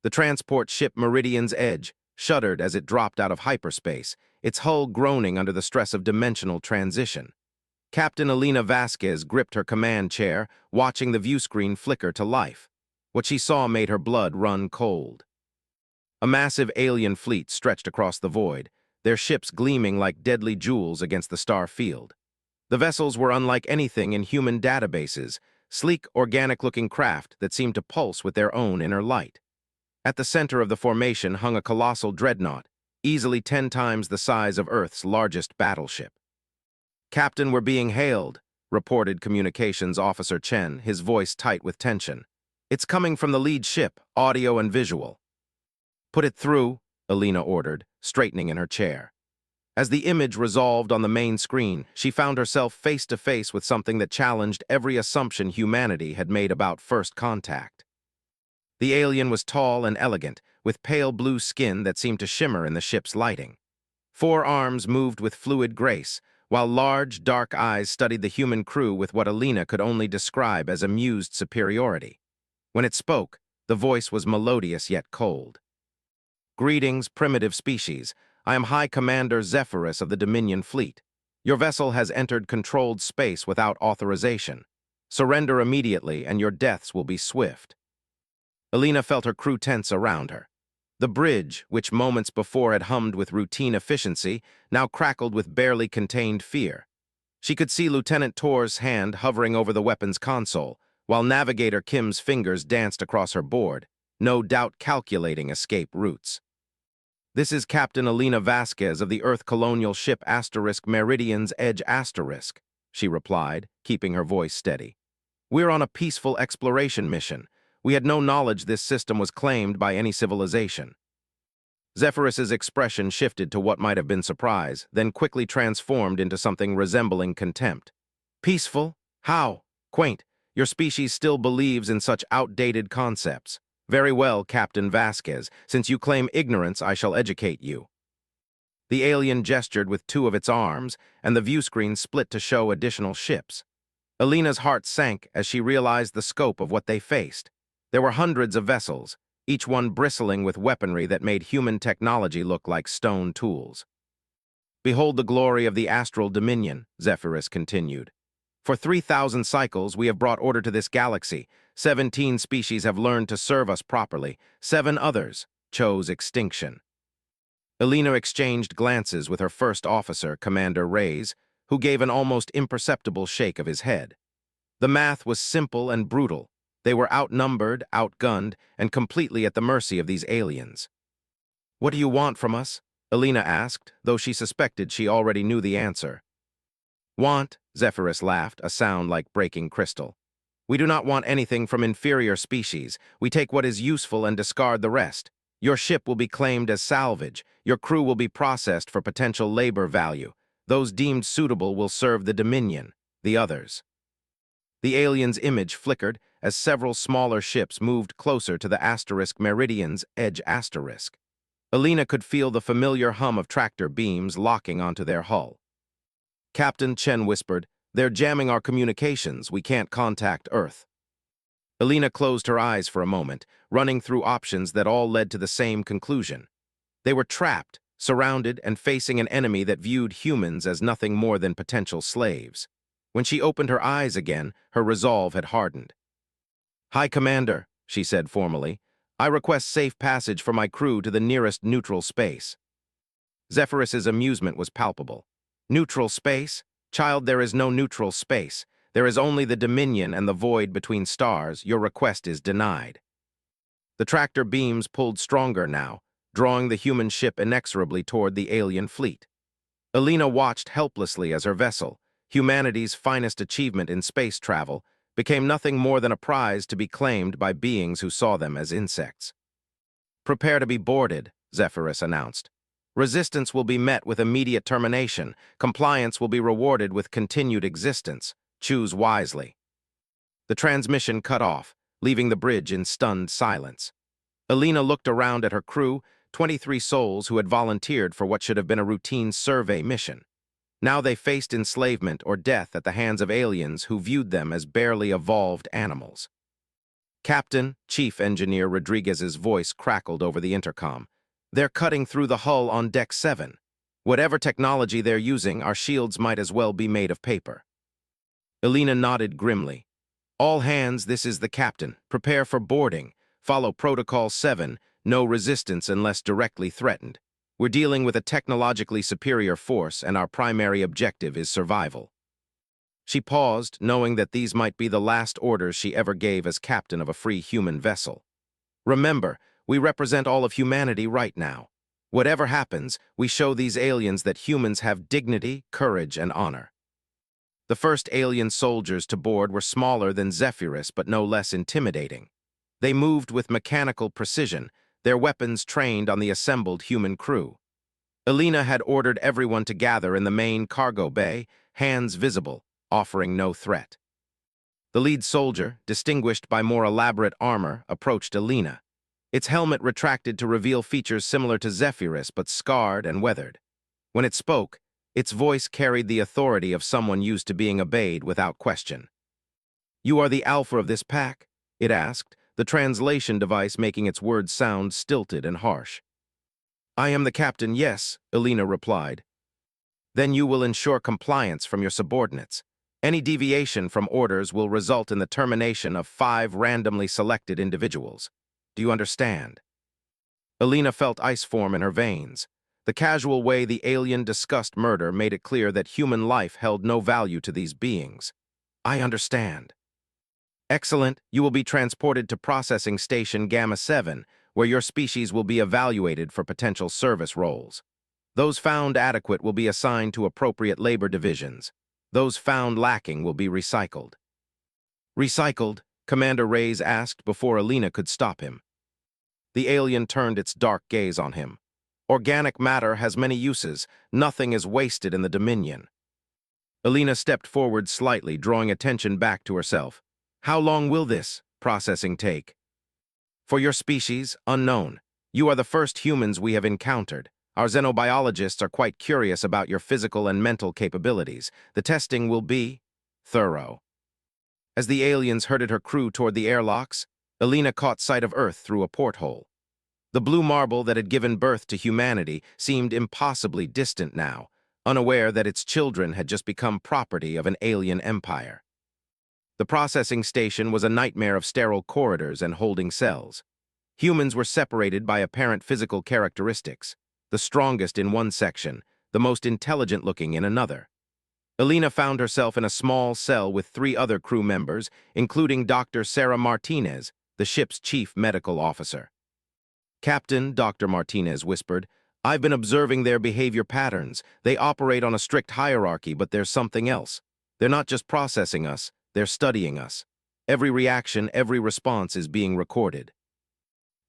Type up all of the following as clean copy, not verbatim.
The transport ship Meridian's Edge shuddered as it dropped out of hyperspace, its hull groaning under the stress of dimensional transition. Captain Alina Vasquez gripped her command chair, watching the viewscreen flicker to life. What she saw made her blood run cold. A massive alien fleet stretched across the void, their ships gleaming like deadly jewels against the star field. The vessels were unlike anything in human databases, sleek, organic-looking craft that seemed to pulse with their own inner light. At the center of the formation hung a colossal dreadnought, easily 10 times the size of Earth's largest battleship. "Captain, we're being hailed," reported Communications Officer Chen, his voice tight with tension. "It's coming from the lead ship, audio and visual." "Put it through," Alina ordered, straightening in her chair. As the image resolved on the main screen, she found herself face to face with something that challenged every assumption humanity had made about first contact. The alien was tall and elegant, with pale blue skin that seemed to shimmer in the ship's lighting. 4 arms moved with fluid grace, while large, dark eyes studied the human crew with what Alina could only describe as amused superiority. When it spoke, the voice was melodious yet cold. "Greetings, primitive species. I am High Commander Zephyrus of the Dominion Fleet. Your vessel has entered controlled space without authorization. Surrender immediately, and your deaths will be swift." Alina felt her crew tense around her. The bridge, which moments before had hummed with routine efficiency, now crackled with barely contained fear. She could see Lieutenant Tor's hand hovering over the weapons console, while Navigator Kim's fingers danced across her board, no doubt calculating escape routes. "This is Captain Alina Vasquez of the Earth colonial ship Meridian's Edge *," she replied, keeping her voice steady. "We're on a peaceful exploration mission. We had no knowledge this system was claimed by any civilization." Zephyrus's expression shifted to what might have been surprise, then quickly transformed into something resembling contempt. "Peaceful? How? Quaint. Your species still believes in such outdated concepts. Very well, Captain Vasquez. Since you claim ignorance, I shall educate you." The alien gestured with 2 of its arms, and the viewscreen split to show additional ships. Alina's heart sank as she realized the scope of what they faced. There were hundreds of vessels, each one bristling with weaponry that made human technology look like stone tools. "Behold the glory of the astral dominion," Zephyrus continued. "For 3,000 cycles we have brought order to this galaxy. 17 species have learned to serve us properly. 7 others chose extinction." Alina exchanged glances with her first officer, Commander Reyes, who gave an almost imperceptible shake of his head. The math was simple and brutal. They were outnumbered, outgunned, and completely at the mercy of these aliens. "What do you want from us?" Alina asked, though she suspected she already knew the answer. "Want?" Zephyrus laughed, a sound like breaking crystal. "We do not want anything from inferior species. We take what is useful and discard the rest. Your ship will be claimed as salvage. Your crew will be processed for potential labor value. Those deemed suitable will serve the Dominion, the others." The alien's image flickered as several smaller ships moved closer to the Meridian's Edge *. Alina could feel the familiar hum of tractor beams locking onto their hull. "Captain," Chen whispered, "they're jamming our communications. We can't contact Earth." Alina closed her eyes for a moment, running through options that all led to the same conclusion. They were trapped, surrounded, and facing an enemy that viewed humans as nothing more than potential slaves. When she opened her eyes again, her resolve had hardened. "High Commander," she said formally, "I request safe passage for my crew to the nearest neutral space." Zephyrus's amusement was palpable. "Neutral space? Child, there is no neutral space. There is only the Dominion and the void between stars. Your request is denied." The tractor beams pulled stronger now, drawing the human ship inexorably toward the alien fleet. Alina watched helplessly as her vessel, humanity's finest achievement in space travel, became nothing more than a prize to be claimed by beings who saw them as insects. "Prepare to be boarded," Zephyrus announced. "Resistance will be met with immediate termination. Compliance will be rewarded with continued existence. Choose wisely." The transmission cut off, leaving the bridge in stunned silence. Alina looked around at her crew, 23 souls who had volunteered for what should have been a routine survey mission. Now they faced enslavement or death at the hands of aliens who viewed them as barely evolved animals. Captain, Chief Engineer Rodriguez's voice crackled over the intercom. They're cutting through the hull on Deck 7. Whatever technology they're using, our shields might as well be made of paper. Elena nodded grimly. All hands, this is the captain. Prepare for boarding. Follow Protocol 7. No resistance unless directly threatened. We're dealing with a technologically superior force, and our primary objective is survival. She paused, knowing that these might be the last orders she ever gave as captain of a free human vessel. Remember, we represent all of humanity right now. Whatever happens, we show these aliens that humans have dignity, courage, and honor. The first alien soldiers to board were smaller than Zephyrus, but no less intimidating. They moved with mechanical precision, their weapons trained on the assembled human crew. Elena had ordered everyone to gather in the main cargo bay, hands visible, offering no threat. The lead soldier, distinguished by more elaborate armor, approached Elena. Its helmet retracted to reveal features similar to Zephyrus, but scarred and weathered. When it spoke, its voice carried the authority of someone used to being obeyed without question. "You are the alpha of this pack?" it asked, the translation device making its words sound stilted and harsh. "I am the captain, yes," Elena replied. "Then you will ensure compliance from your subordinates. Any deviation from orders will result in the termination of 5 randomly selected individuals. Do you understand?" Elena felt ice form in her veins. The casual way the alien discussed murder made it clear that human life held no value to these beings. "I understand." "Excellent. You will be transported to Processing Station Gamma 7, where your species will be evaluated for potential service roles. Those found adequate will be assigned to appropriate labor divisions. Those found lacking will be recycled." "Recycled?" Commander Reyes asked before Elena could stop him. The alien turned its dark gaze on him. "Organic matter has many uses. Nothing is wasted in the Dominion." Elena stepped forward slightly, drawing attention back to herself. "How long will this processing take?" "For your species, unknown. You are the first humans we have encountered. Our xenobiologists are quite curious about your physical and mental capabilities. The testing will be thorough." As the aliens herded her crew toward the airlocks, Elena caught sight of Earth through a porthole. The blue marble that had given birth to humanity seemed impossibly distant now, unaware that its children had just become property of an alien empire. The processing station was a nightmare of sterile corridors and holding cells. Humans were separated by apparent physical characteristics, the strongest in one section, the most intelligent-looking in another. Elena found herself in a small cell with 3 other crew members, including Dr. Sarah Martinez, the ship's chief medical officer. "Captain," Dr. Martinez whispered, "I've been observing their behavior patterns. They operate on a strict hierarchy, but there's something else. They're not just processing us, they're studying us. Every reaction, every response is being recorded."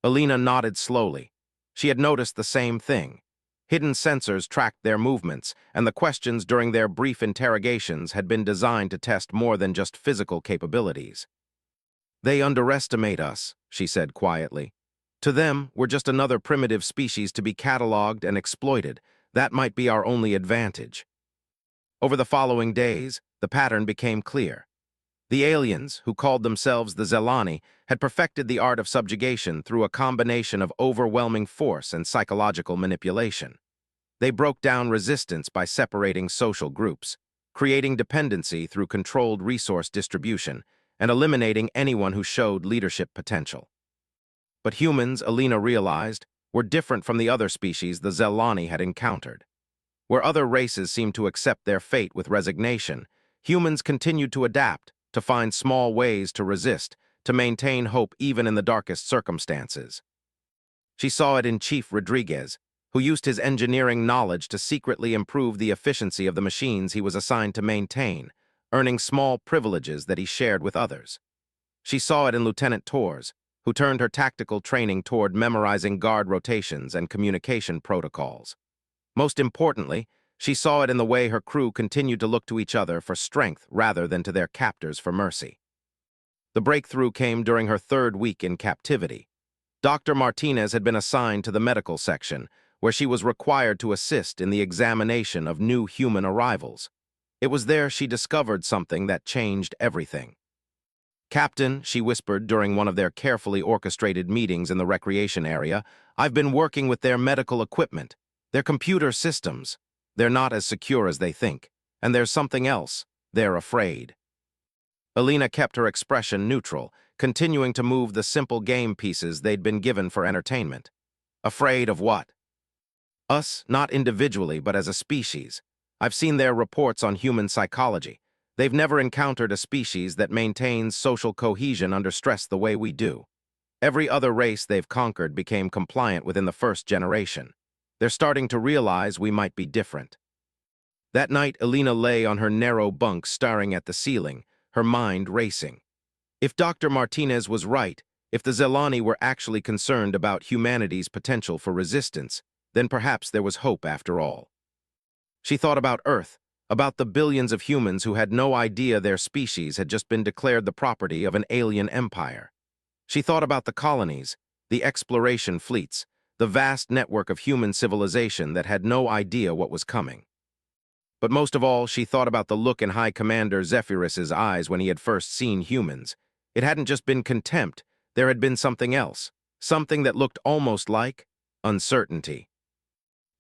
Elena nodded slowly. She had noticed the same thing. Hidden sensors tracked their movements, and the questions during their brief interrogations had been designed to test more than just physical capabilities. "They underestimate us," she said quietly. "To them, we're just another primitive species to be cataloged and exploited. That might be our only advantage." Over the following days, the pattern became clear. The aliens, who called themselves the Zelani, had perfected the art of subjugation through a combination of overwhelming force and psychological manipulation. They broke down resistance by separating social groups, creating dependency through controlled resource distribution, and eliminating anyone who showed leadership potential. But humans, Elena realized, were different from the other species the Zelani had encountered. Where other races seemed to accept their fate with resignation, humans continued to adapt, to find small ways to resist, to maintain hope even in the darkest circumstances. She saw it in Chief Rodriguez, who used his engineering knowledge to secretly improve the efficiency of the machines he was assigned to maintain, earning small privileges that he shared with others. She saw it in Lieutenant Torres, who turned her tactical training toward memorizing guard rotations and communication protocols. Most importantly, she saw it in the way her crew continued to look to each other for strength rather than to their captors for mercy. The breakthrough came during her 3rd week in captivity. Dr. Martinez had been assigned to the medical section, where she was required to assist in the examination of new human arrivals. It was there she discovered something that changed everything. Captain, she whispered during one of their carefully orchestrated meetings in the recreation area, I've been working with their medical equipment, their computer systems. They're not as secure as they think. And there's something else. They're afraid. Alina kept her expression neutral, continuing to move the simple game pieces they'd been given for entertainment. Afraid of what? Us, not individually, but as a species. I've seen their reports on human psychology. They've never encountered a species that maintains social cohesion under stress the way we do. Every other race they've conquered became compliant within the first generation. They're starting to realize we might be different. That night, Alina lay on her narrow bunk staring at the ceiling, her mind racing. If Dr. Martinez was right, if the Zelani were actually concerned about humanity's potential for resistance, then perhaps there was hope after all. She thought about Earth, about the billions of humans who had no idea their species had just been declared the property of an alien empire. She thought about the colonies, the exploration fleets, the vast network of human civilization that had no idea what was coming. But most of all, she thought about the look in High Commander Zephyrus's eyes when he had first seen humans. It hadn't just been contempt, there had been something else, something that looked almost like uncertainty.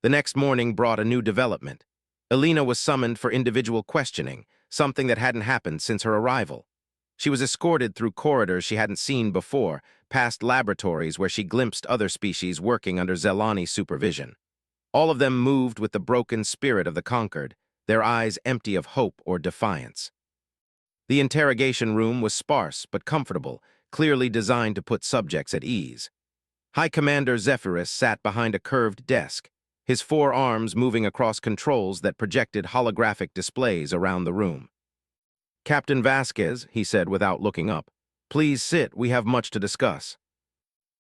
The next morning brought a new development. Alina was summoned for individual questioning, something that hadn't happened since her arrival. She was escorted through corridors she hadn't seen before, past laboratories where she glimpsed other species working under Zelani supervision. All of them moved with the broken spirit of the conquered, their eyes empty of hope or defiance. The interrogation room was sparse but comfortable, clearly designed to put subjects at ease. High Commander Zephyrus sat behind a curved desk, his four arms moving across controls that projected holographic displays around the room. Captain Vasquez, he said without looking up, please sit, we have much to discuss.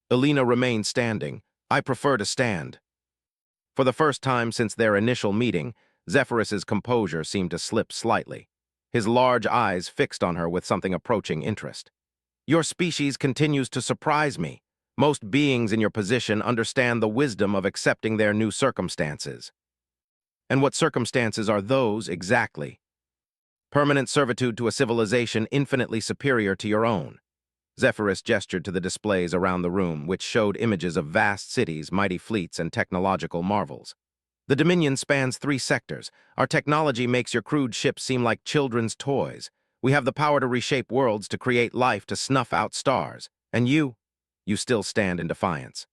Alina remained standing. I prefer to stand. For the first time since their initial meeting, Zephyrus's composure seemed to slip slightly, his large eyes fixed on her with something approaching interest. Your species continues to surprise me. Most beings in your position understand the wisdom of accepting their new circumstances. And what circumstances are those exactly? Permanent servitude to a civilization infinitely superior to your own. Zephyrus gestured to the displays around the room, which showed images of vast cities, mighty fleets, and technological marvels. The Dominion spans 3 sectors. Our technology makes your crude ships seem like children's toys. We have the power to reshape worlds, to create life, to snuff out stars. And you still stand in defiance.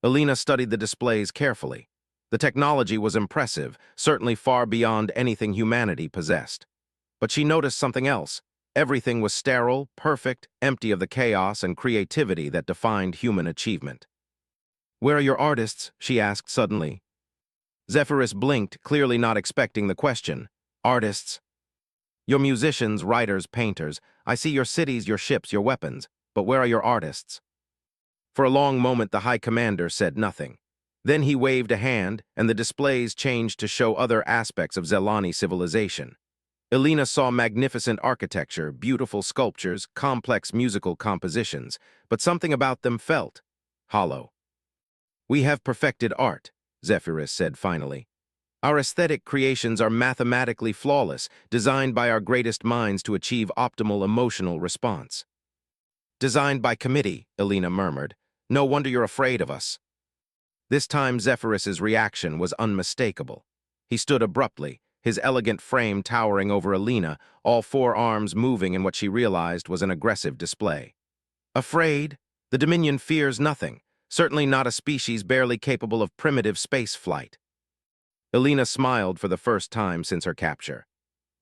Alina studied the displays carefully. The technology was impressive, certainly far beyond anything humanity possessed. But she noticed something else. Everything was sterile, perfect, empty of the chaos and creativity that defined human achievement. Where are your artists? She asked suddenly. Zephyrus blinked, clearly not expecting the question. Artists? Your musicians, writers, painters. I see your cities, your ships, your weapons. But where are your artists? For a long moment, the High Commander said nothing. Then he waved a hand, and the displays changed to show other aspects of Zelani civilization. Alina saw magnificent architecture, beautiful sculptures, complex musical compositions, but something about them felt hollow. We have perfected art, Zephyrus said finally. Our aesthetic creations are mathematically flawless, designed by our greatest minds to achieve optimal emotional response. Designed by committee, Alina murmured. No wonder you're afraid of us. This time Zephyrus's reaction was unmistakable. He stood abruptly, his elegant frame towering over Alina, all 4 arms moving in what she realized was an aggressive display. Afraid? The Dominion fears nothing, certainly not a species barely capable of primitive space flight. Alina smiled for the first time since her capture.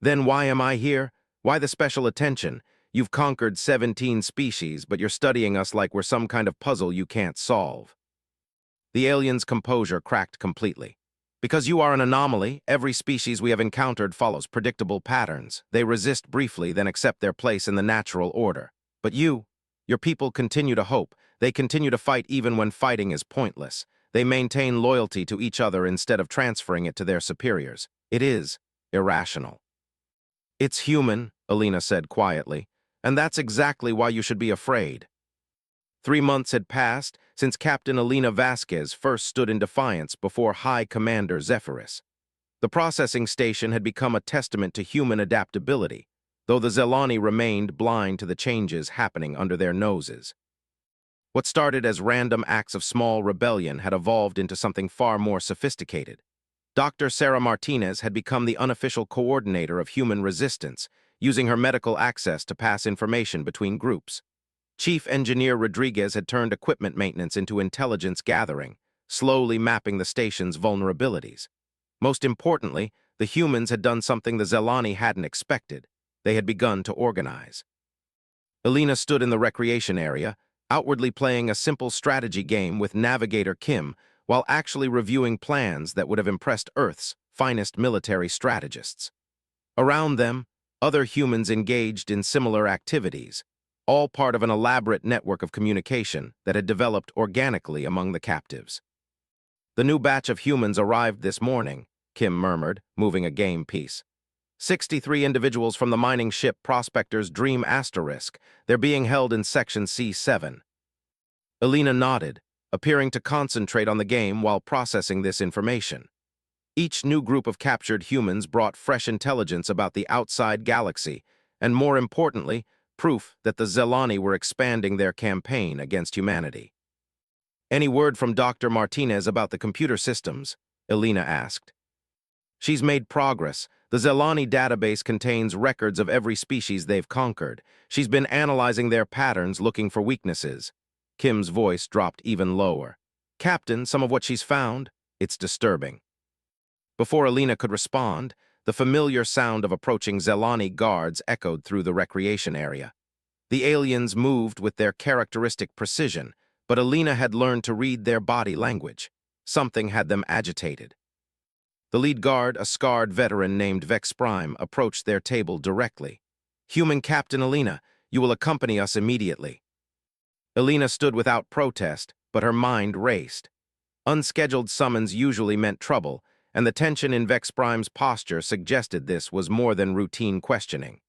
Then why am I here? Why the special attention? You've conquered 17 species, but you're studying us like we're some kind of puzzle you can't solve. The alien's composure cracked completely. Because you are an anomaly, every species we have encountered follows predictable patterns. They resist briefly, then accept their place in the natural order. But your people continue to hope. They continue to fight even when fighting is pointless. They maintain loyalty to each other instead of transferring it to their superiors. It is irrational. It's human, Alina said quietly, and that's exactly why you should be afraid. 3 months had passed since Captain Alina Vasquez first stood in defiance before High Commander Zephyrus. The processing station had become a testament to human adaptability. though the Zelani remained blind to the changes happening under their noses. What started as random acts of small rebellion had evolved into something far more sophisticated. Dr. Sarah Martinez had become the unofficial coordinator of human resistance, using her medical access to pass information between groups. Chief Engineer Rodriguez had turned equipment maintenance into intelligence gathering, slowly mapping the station's vulnerabilities. Most importantly, the humans had done something the Zelani hadn't expected. They had begun to organize. Elena stood in the recreation area, outwardly playing a simple strategy game with Navigator Kim, while actually reviewing plans that would have impressed Earth's finest military strategists. Around them, other humans engaged in similar activities, all part of an elaborate network of communication that had developed organically among the captives. "The new batch of humans arrived this morning," Kim murmured, moving a game piece. 63 individuals from the mining ship Prospector's Dream Asterisk. They're being held in Section C7. Elena nodded, appearing to concentrate on the game while processing this information. Each new group of captured humans brought fresh intelligence about the outside galaxy, and more importantly, proof that the Zelani were expanding their campaign against humanity. "Any word from Dr. Martinez about the computer systems?" Elena asked. "She's made progress. The Zelani database contains records of every species they've conquered. She's been analyzing their patterns, looking for weaknesses." Kim's voice dropped even lower. "Captain, some of what she's found, it's disturbing." Before Elena could respond, the familiar sound of approaching Zelani guards echoed through the recreation area. The aliens moved with their characteristic precision, but Elena had learned to read their body language. Something had them agitated. The lead guard, a scarred veteran named Vex Prime, approached their table directly. "Human Captain Elena, you will accompany us immediately." Elena stood without protest, but her mind raced. Unscheduled summons usually meant trouble, and the tension in Vex Prime's posture suggested this was more than routine questioning.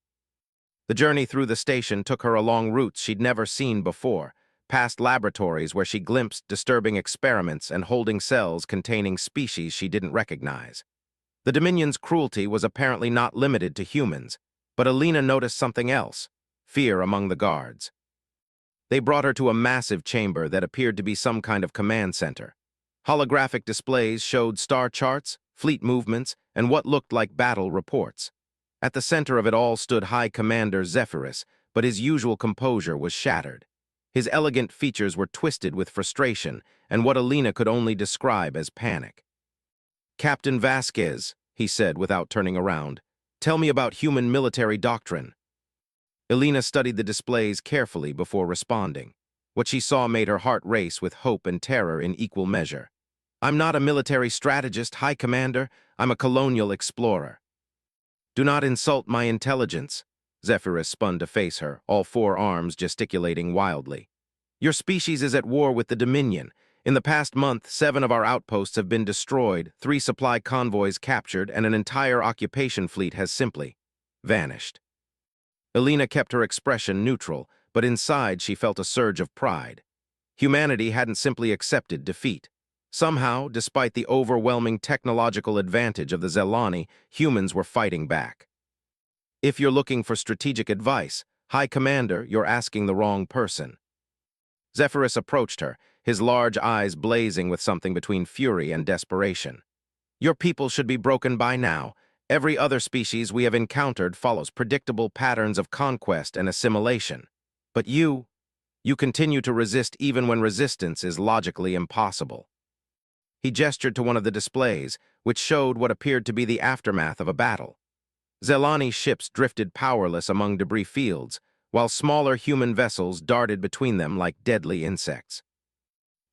The journey through the station took her along routes she'd never seen before, past laboratories where she glimpsed disturbing experiments and holding cells containing species she didn't recognize. The Dominion's cruelty was apparently not limited to humans, but Elena noticed something else: fear among the guards. They brought her to a massive chamber that appeared to be some kind of command center. Holographic displays showed star charts, fleet movements, and what looked like battle reports. At the center of it all stood High Commander Zephyrus, but his usual composure was shattered. His elegant features were twisted with frustration and what Elena could only describe as panic. "Captain Vasquez," he said without turning around, "tell me about human military doctrine." Elena studied the displays carefully before responding. What she saw made her heart race with hope and terror in equal measure. "I'm not a military strategist, High Commander. I'm a colonial explorer." "Do not insult my intelligence." Zephyrus spun to face her, all four arms gesticulating wildly. "Your species is at war with the Dominion. In the past month, 7 of our outposts have been destroyed, 3 supply convoys captured, and an entire occupation fleet has simply vanished." Elena kept her expression neutral, but inside she felt a surge of pride. Humanity hadn't simply accepted defeat. Somehow, despite the overwhelming technological advantage of the Zelani, humans were fighting back. "If you're looking for strategic advice, High Commander, you're asking the wrong person." Zephyrus approached her, his large eyes blazing with something between fury and desperation. "Your people should be broken by now. Every other species we have encountered follows predictable patterns of conquest and assimilation. But you continue to resist even when resistance is logically impossible." He gestured to one of the displays, which showed what appeared to be the aftermath of a battle. Zelani ships drifted powerless among debris fields, while smaller human vessels darted between them like deadly insects.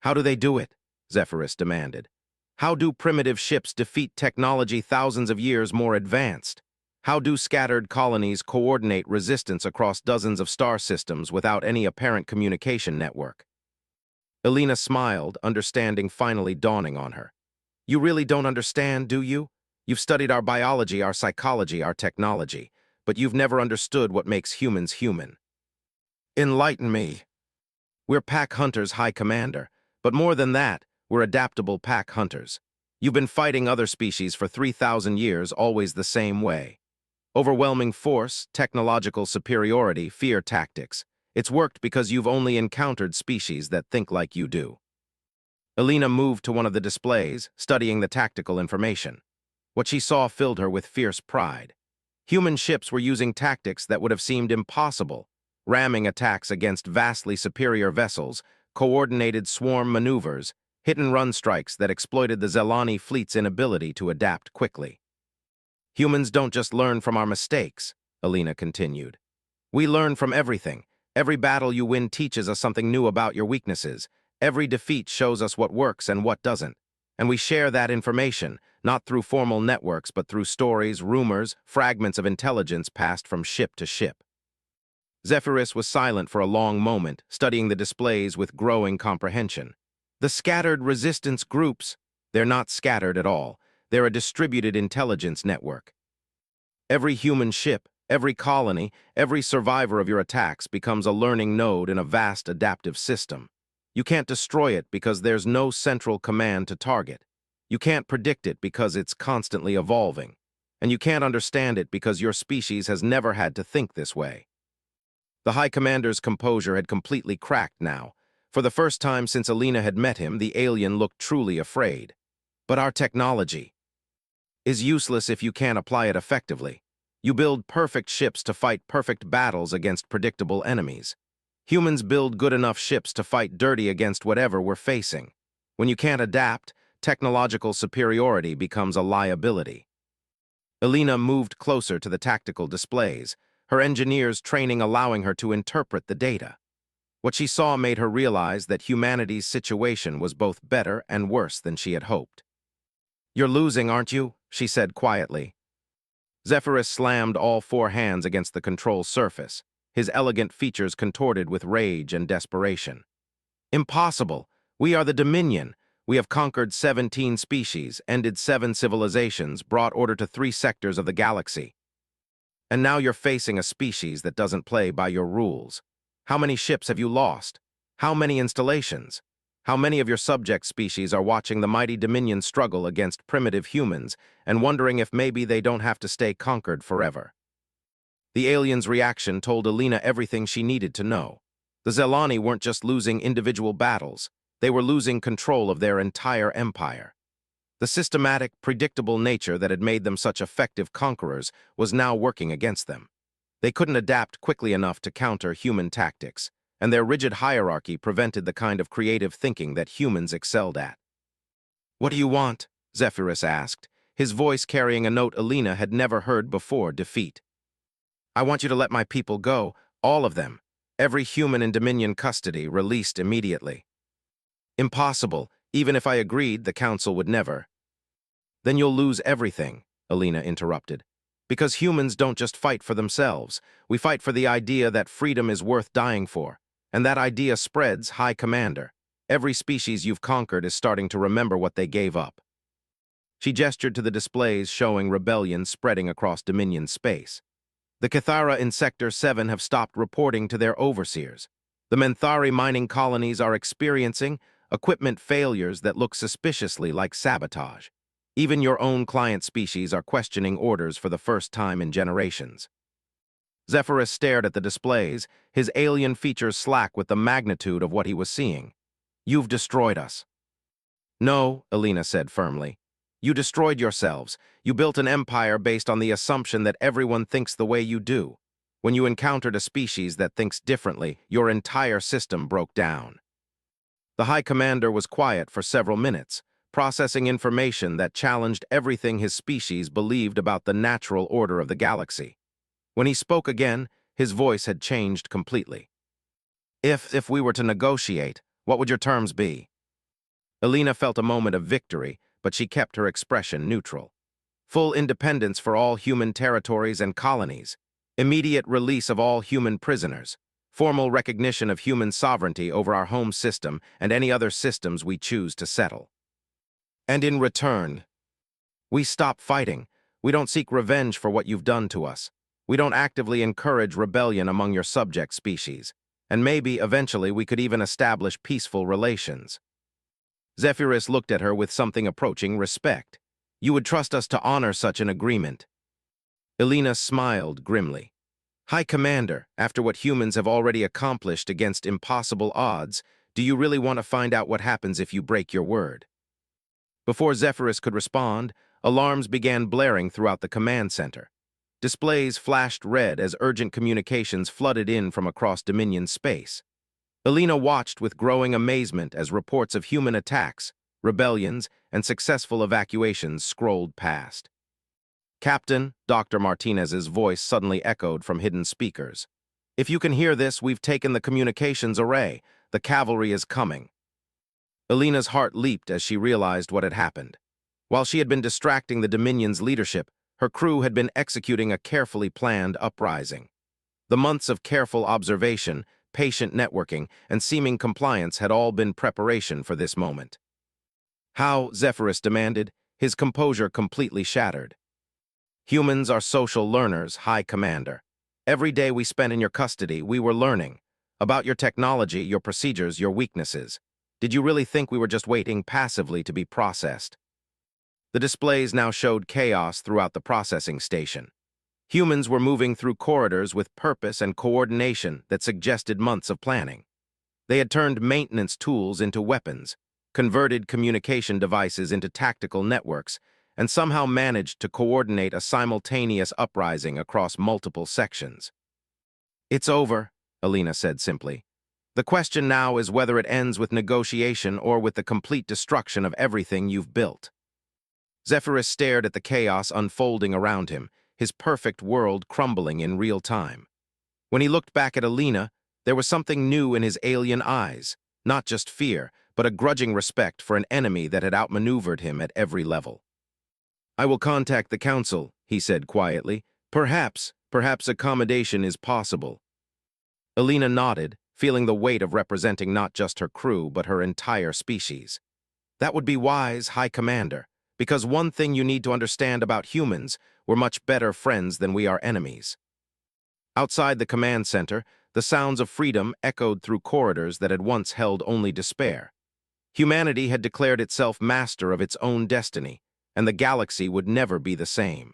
"How do they do it?" Zephyrus demanded. "How do primitive ships defeat technology thousands of years more advanced? How do scattered colonies coordinate resistance across dozens of star systems without any apparent communication network?" Elena smiled, understanding finally dawning on her. "You really don't understand, do you? You've studied our biology, our psychology, our technology, but you've never understood what makes humans human." "Enlighten me." "We're pack hunters, High Commander, but more than that, we're adaptable pack hunters. You've been fighting other species for 3,000 years, always the same way. Overwhelming force, technological superiority, fear tactics. It's worked because you've only encountered species that think like you do. Alina moved to one of the displays, studying the tactical information. What she saw filled her with fierce pride. Human ships were using tactics that would have seemed impossible, ramming attacks against vastly superior vessels, coordinated swarm maneuvers, hit-and-run strikes that exploited the Zelani fleet's inability to adapt quickly. Humans don't just learn from our mistakes, Alina continued. We learn from everything. Every battle you win teaches us something new about your weaknesses. Every defeat shows us what works and what doesn't. And we share that information, not through formal networks, but through stories, rumors, fragments of intelligence passed from ship to ship. Zephyrus was silent for a long moment, studying the displays with growing comprehension. The scattered resistance groups, they're not scattered at all. They're a distributed intelligence network. Every human ship, every colony, every survivor of your attacks becomes a learning node in a vast adaptive system. You can't destroy it because there's no central command to target. You can't predict it because it's constantly evolving. And you can't understand it because your species has never had to think this way. The High Commander's composure had completely cracked now. For the first time since Alina had met him, the alien looked truly afraid. But our technology is useless if you can't apply it effectively. You build perfect ships to fight perfect battles against predictable enemies. Humans build good enough ships to fight dirty against whatever we're facing. When you can't adapt, technological superiority becomes a liability. Alina moved closer to the tactical displays, her engineers' training allowing her to interpret the data. What she saw made her realize that humanity's situation was both better and worse than she had hoped. "You're losing, aren't you?" she said quietly. Zephyrus slammed all four hands against the control surface, his elegant features contorted with rage and desperation. "Impossible! We are the Dominion. We have conquered 17 species, ended 7 civilizations, brought order to 3 sectors of the galaxy. And now you're facing a species that doesn't play by your rules. How many ships have you lost? How many installations? How many of your subject species are watching the mighty Dominion struggle against primitive humans and wondering if maybe they don't have to stay conquered forever?" The alien's reaction told Alina everything she needed to know. The Zelani weren't just losing individual battles, they were losing control of their entire empire. The systematic, predictable nature that had made them such effective conquerors was now working against them. They couldn't adapt quickly enough to counter human tactics, and their rigid hierarchy prevented the kind of creative thinking that humans excelled at. "What do you want?" Zephyrus asked, his voice carrying a note Alina had never heard before: defeat. "I want you to let my people go, all of them. Every human in Dominion custody, released immediately." "Impossible. Even if I agreed, the Council would never." "Then you'll lose everything," Alina interrupted. "Because humans don't just fight for themselves. We fight for the idea that freedom is worth dying for. And that idea spreads, High Commander. Every species you've conquered is starting to remember what they gave up." She gestured to the displays showing rebellion spreading across Dominion space. The Cathara in Sector 7 have stopped reporting to their overseers. The Menthari mining colonies are experiencing equipment failures that look suspiciously like sabotage. Even your own client species are questioning orders for the first time in generations. Zephyrus stared at the displays, his alien features slack with the magnitude of what he was seeing. "You've destroyed us." "No," Alina said firmly. "You destroyed yourselves. You built an empire based on the assumption that everyone thinks the way you do. When you encountered a species that thinks differently, your entire system broke down." The High Commander was quiet for several minutes, processing information that challenged everything his species believed about the natural order of the galaxy. When he spoke again, his voice had changed completely. If we were to negotiate, what would your terms be?" Alina felt a moment of victory, but she kept her expression neutral. "Full independence for all human territories and colonies, immediate release of all human prisoners, formal recognition of human sovereignty over our home system and any other systems we choose to settle. And in return, we stop fighting. We don't seek revenge for what you've done to us. We don't actively encourage rebellion among your subject species. And maybe, eventually, we could even establish peaceful relations." Zephyrus looked at her with something approaching respect. "You would trust us to honor such an agreement?" Elena smiled grimly. High Commander, after what humans have already accomplished against impossible odds, do you really want to find out what happens if you break your word? Before Zephyrus could respond, alarms began blaring throughout the command center. Displays flashed red as urgent communications flooded in from across Dominion space. Elena watched with growing amazement as reports of human attacks, rebellions, and successful evacuations scrolled past. Captain, Dr. Martinez's voice suddenly echoed from hidden speakers. If you can hear this, we've taken the communications array. The cavalry is coming. Elena's heart leaped as she realized what had happened. While she had been distracting the Dominion's leadership, her crew had been executing a carefully planned uprising. The months of careful observation, patient networking, and seeming compliance had all been preparation for this moment. How? Zephyrus demanded, his composure completely shattered. Humans are social learners, High Commander. Every day we spent in your custody, we were learning about your technology, your procedures, your weaknesses. Did you really think we were just waiting passively to be processed? The displays now showed chaos throughout the processing station. Humans were moving through corridors with purpose and coordination that suggested months of planning. They had turned maintenance tools into weapons, converted communication devices into tactical networks, and somehow managed to coordinate a simultaneous uprising across multiple sections. It's over, Elena said simply. The question now is whether it ends with negotiation or with the complete destruction of everything you've built. Zephyrus stared at the chaos unfolding around him, his perfect world crumbling in real time. When he looked back at Elena, there was something new in his alien eyes, not just fear, but a grudging respect for an enemy that had outmaneuvered him at every level. I will contact the council, he said quietly. Perhaps accommodation is possible. Elena nodded, feeling the weight of representing not just her crew, but her entire species. That would be wise, High Commander, because one thing you need to understand about humans, we're much better friends than we are enemies. Outside the command center, the sounds of freedom echoed through corridors that had once held only despair. Humanity had declared itself master of its own destiny, and the galaxy would never be the same.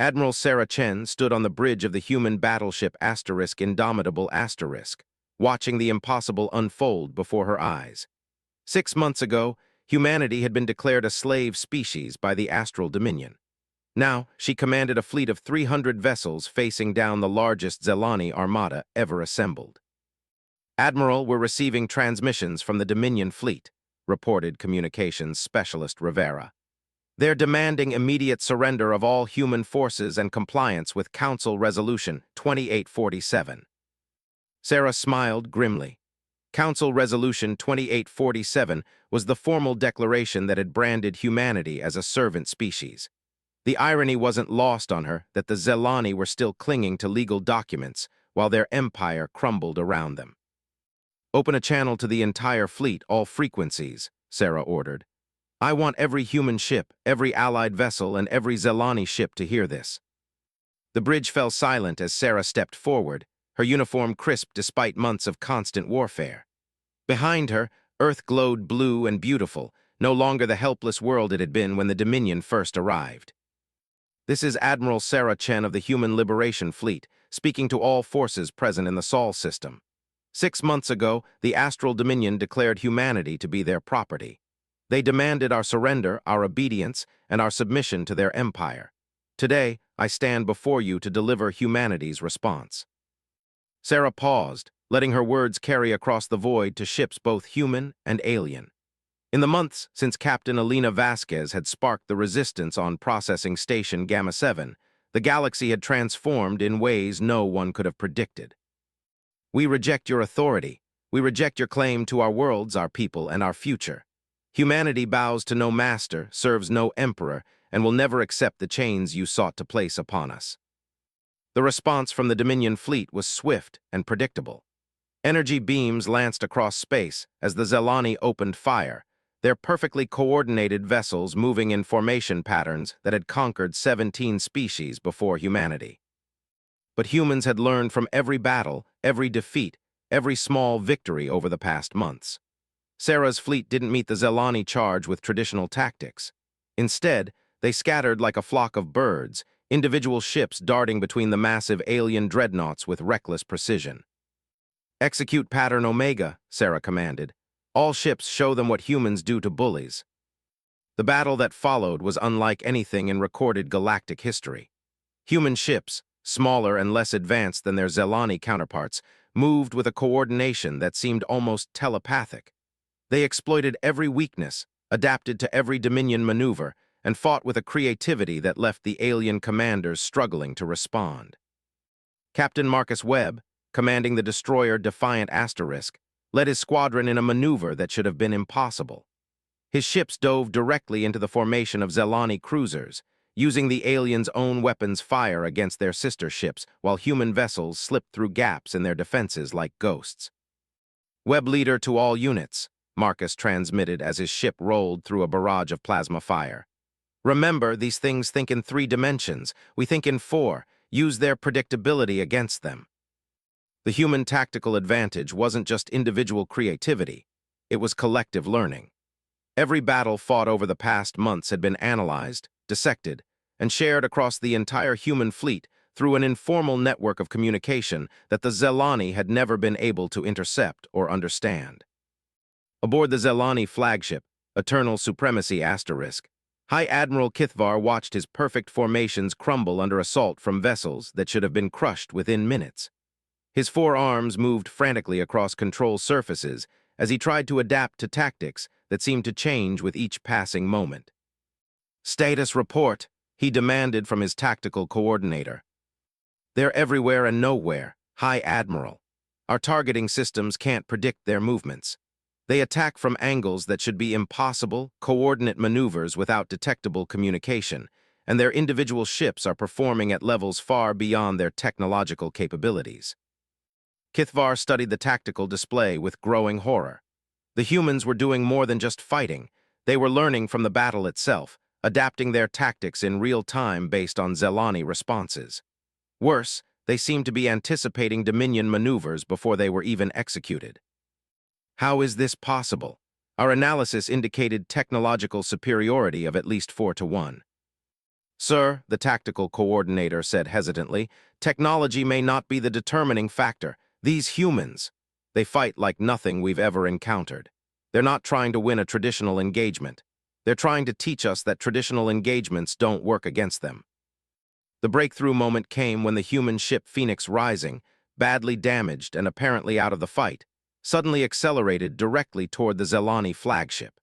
Admiral Sarah Chen stood on the bridge of the human battleship Indomitable Asterisk, watching the impossible unfold before her eyes. 6 months ago, humanity had been declared a slave species by the Astral Dominion. Now, she commanded a fleet of 300 vessels facing down the largest Zelani armada ever assembled. Admiral, we're receiving transmissions from the Dominion fleet, reported communications specialist Rivera. They're demanding immediate surrender of all human forces and compliance with Council Resolution 2847. Sarah smiled grimly. Council Resolution 2847 was the formal declaration that had branded humanity as a servant species. The irony wasn't lost on her that the Zelani were still clinging to legal documents while their empire crumbled around them. Open a channel to the entire fleet, all frequencies, Sarah ordered. I want every human ship, every allied vessel, and every Zelani ship to hear this. The bridge fell silent as Sarah stepped forward, her uniform crisp despite months of constant warfare. Behind her, Earth glowed blue and beautiful, no longer the helpless world it had been when the Dominion first arrived. This is Admiral Sarah Chen of the Human Liberation Fleet, speaking to all forces present in the Sol system. 6 months ago, the Astral Dominion declared humanity to be their property. They demanded our surrender, our obedience, and our submission to their empire. Today, I stand before you to deliver humanity's response. Sarah paused, letting her words carry across the void to ships both human and alien. In the months since Captain Elena Vasquez had sparked the resistance on Processing Station Gamma 7, the galaxy had transformed in ways no one could have predicted. We reject your authority. We reject your claim to our worlds, our people, and our future. Humanity bows to no master, serves no emperor, and will never accept the chains you sought to place upon us. The response from the Dominion fleet was swift and predictable. Energy beams lanced across space as the Zelani opened fire, their perfectly coordinated vessels moving in formation patterns that had conquered 17 species before humanity. But humans had learned from every battle, every defeat, every small victory over the past months. Sarah's fleet didn't meet the Zelani charge with traditional tactics. Instead, they scattered like a flock of birds, individual ships darting between the massive alien dreadnoughts with reckless precision. "Execute pattern Omega," Sarah commanded. "All ships show them what humans do to bullies." The battle that followed was unlike anything in recorded galactic history. Human ships, smaller and less advanced than their Zelani counterparts, moved with a coordination that seemed almost telepathic. They exploited every weakness, adapted to every Dominion maneuver, and fought with a creativity that left the alien commanders struggling to respond. Captain Marcus Webb, commanding the destroyer Defiant Asterisk, led his squadron in a maneuver that should have been impossible. His ships dove directly into the formation of Zelani cruisers, using the aliens' own weapons' fire against their sister ships while human vessels slipped through gaps in their defenses like ghosts. "Web leader to all units," Marcus transmitted as his ship rolled through a barrage of plasma fire. "Remember, these things think in 3 dimensions. We think in 4. Use their predictability against them." The human tactical advantage wasn't just individual creativity, it was collective learning. Every battle fought over the past months had been analyzed, dissected, and shared across the entire human fleet through an informal network of communication that the Zelani had never been able to intercept or understand. Aboard the Zelani flagship, Eternal Supremacy Asterisk, High Admiral Kithvar watched his perfect formations crumble under assault from vessels that should have been crushed within minutes. His 4 arms moved frantically across control surfaces as he tried to adapt to tactics that seemed to change with each passing moment. "Status report," he demanded from his tactical coordinator. "They're everywhere and nowhere, High Admiral. Our targeting systems can't predict their movements. They attack from angles that should be impossible, coordinate maneuvers without detectable communication, and their individual ships are performing at levels far beyond their technological capabilities." Kithvar studied the tactical display with growing horror. The humans were doing more than just fighting. They were learning from the battle itself, adapting their tactics in real time based on Zelani responses. Worse, they seemed to be anticipating Dominion maneuvers before they were even executed. "How is this possible? Our analysis indicated technological superiority of at least 4 to 1. "Sir," the tactical coordinator said hesitantly, "technology may not be the determining factor. These humans, they fight like nothing we've ever encountered. They're not trying to win a traditional engagement. They're trying to teach us that traditional engagements don't work against them." The breakthrough moment came when the human ship Phoenix Rising, badly damaged and apparently out of the fight, suddenly accelerated directly toward the Zelani flagship.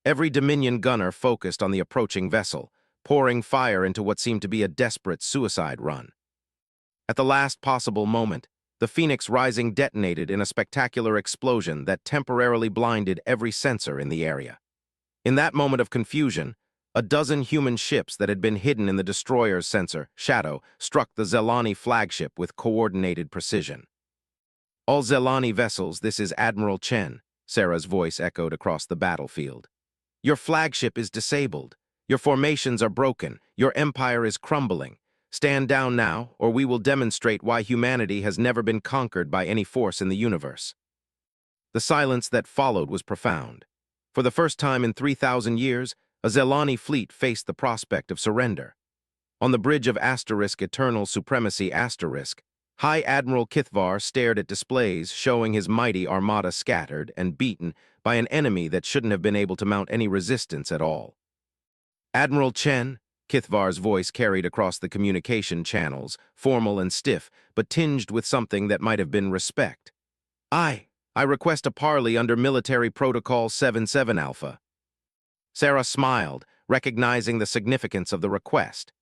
Every Dominion gunner focused on the approaching vessel, pouring fire into what seemed to be a desperate suicide run. At the last possible moment, the Phoenix Rising detonated in a spectacular explosion that temporarily blinded every sensor in the area. In that moment of confusion, a dozen human ships that had been hidden in the destroyer's sensor, Shadow, struck the Zelani flagship with coordinated precision. "All Zelani vessels, this is Admiral Chen," Sarah's voice echoed across the battlefield. "Your flagship is disabled. Your formations are broken. Your empire is crumbling. Stand down now, or we will demonstrate why humanity has never been conquered by any force in the universe." The silence that followed was profound. For the first time in 3,000 years, a Zelani fleet faced the prospect of surrender. On the bridge of Asterisk Eternal Supremacy Asterisk, High Admiral Kithvar stared at displays showing his mighty armada scattered and beaten by an enemy that shouldn't have been able to mount any resistance at all. "Admiral Chen," Kithvar's voice carried across the communication channels, formal and stiff, but tinged with something that might have been respect. I request a parley under Military Protocol 77 Alpha." Sarah smiled, recognizing the significance of the request.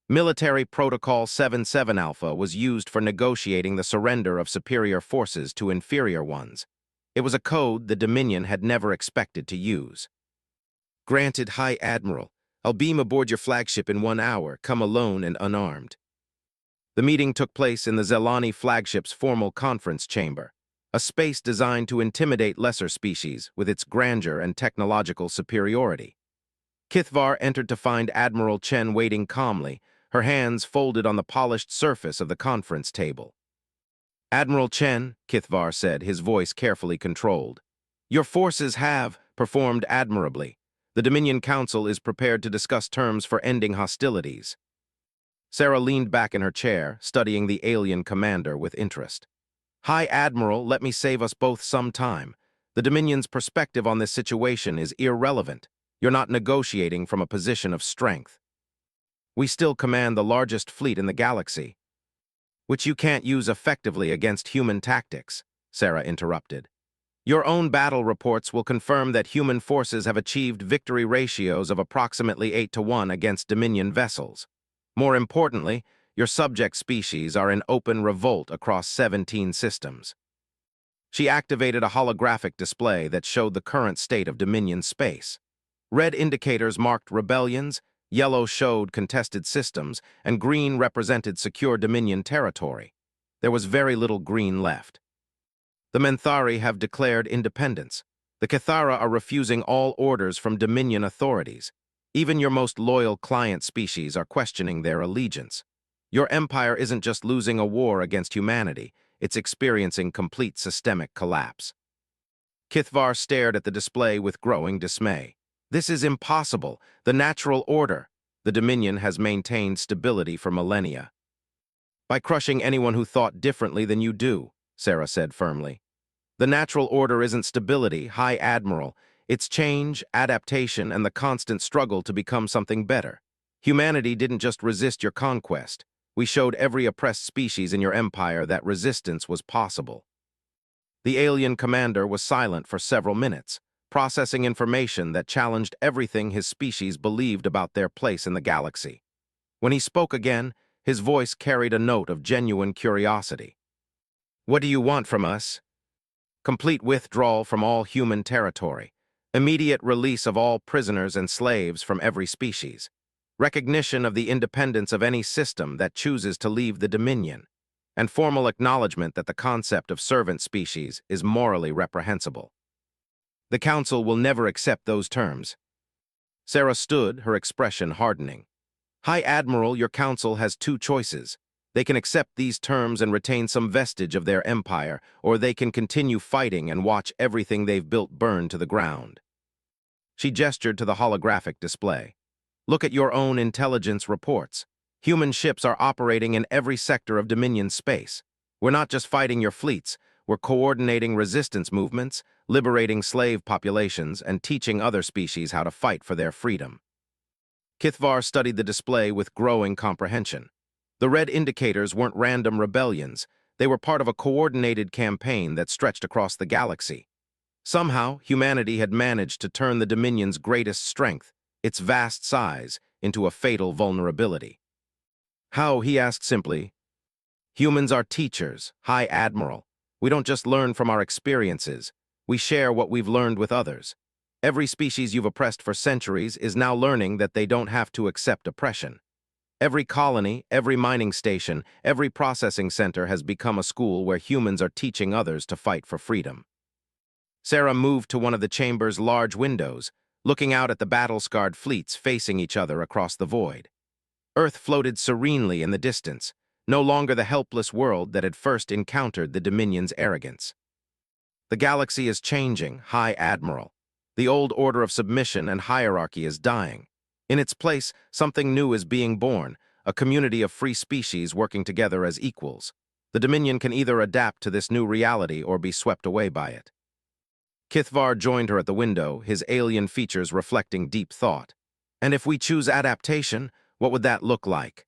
Military Protocol 77 Alpha was used for negotiating the surrender of superior forces to inferior ones. It was a code the Dominion had never expected to use. "Granted, High Admiral. I'll beam aboard your flagship in 1 hour, come alone and unarmed." The meeting took place in the Zelani flagship's formal conference chamber, a space designed to intimidate lesser species with its grandeur and technological superiority. Kithvar entered to find Admiral Chen waiting calmly, her hands folded on the polished surface of the conference table. "Admiral Chen," Kithvar said, his voice carefully controlled, "your forces have performed admirably. The Dominion Council is prepared to discuss terms for ending hostilities." Sarah leaned back in her chair, studying the alien commander with interest. High Admiral, let me save us both some time. The Dominion's perspective on this situation is irrelevant. You're not negotiating from a position of strength. We still command the largest fleet in the galaxy, which you can't use effectively against human tactics, Sarah interrupted. Your own battle reports will confirm that human forces have achieved victory ratios of approximately 8-1 against Dominion vessels. More importantly, your subject species are in open revolt across 17 systems. She activated a holographic display that showed the current state of Dominion space. Red indicators marked rebellions, yellow showed contested systems, and green represented secure Dominion territory. There was very little green left. The Menthari have declared independence. The Cathara are refusing all orders from Dominion authorities. Even your most loyal client species are questioning their allegiance. Your empire isn't just losing a war against humanity, it's experiencing complete systemic collapse. Kithvar stared at the display with growing dismay. This is impossible. The natural order. The Dominion has maintained stability for millennia. By crushing anyone who thought differently than you do, Sarah said firmly. The natural order isn't stability, High Admiral. It's change, adaptation, and the constant struggle to become something better. Humanity didn't just resist your conquest. We showed every oppressed species in your empire that resistance was possible. The alien commander was silent for several minutes, processing information that challenged everything his species believed about their place in the galaxy. When he spoke again, his voice carried a note of genuine curiosity. What do you want from us? Complete withdrawal from all human territory, immediate release of all prisoners and slaves from every species, recognition of the independence of any system that chooses to leave the Dominion, and formal acknowledgement that the concept of servant species is morally reprehensible. The Council will never accept those terms. Sarah stood, her expression hardening. High Admiral, your Council has two choices. They can accept these terms and retain some vestige of their empire, or they can continue fighting and watch everything they've built burn to the ground. She gestured to the holographic display. Look at your own intelligence reports. Human ships are operating in every sector of Dominion space. We're not just fighting your fleets, we're coordinating resistance movements, liberating slave populations, and teaching other species how to fight for their freedom. Kithvar studied the display with growing comprehension. The red indicators weren't random rebellions. They were part of a coordinated campaign that stretched across the galaxy. Somehow, humanity had managed to turn the Dominion's greatest strength, its vast size, into a fatal vulnerability. How, he asked simply. Humans are teachers, High Admiral. We don't just learn from our experiences. We share what we've learned with others. Every species you've oppressed for centuries is now learning that they don't have to accept oppression. Every colony, every mining station, every processing center has become a school where humans are teaching others to fight for freedom. Sarah moved to one of the chamber's large windows, looking out at the battle-scarred fleets facing each other across the void. Earth floated serenely in the distance, no longer the helpless world that had first encountered the Dominion's arrogance. The galaxy is changing, High Admiral. The old order of submission and hierarchy is dying. In its place, something new is being born, a community of free species working together as equals. The Dominion can either adapt to this new reality or be swept away by it. Kithvar joined her at the window, his alien features reflecting deep thought. And if we choose adaptation, what would that look like?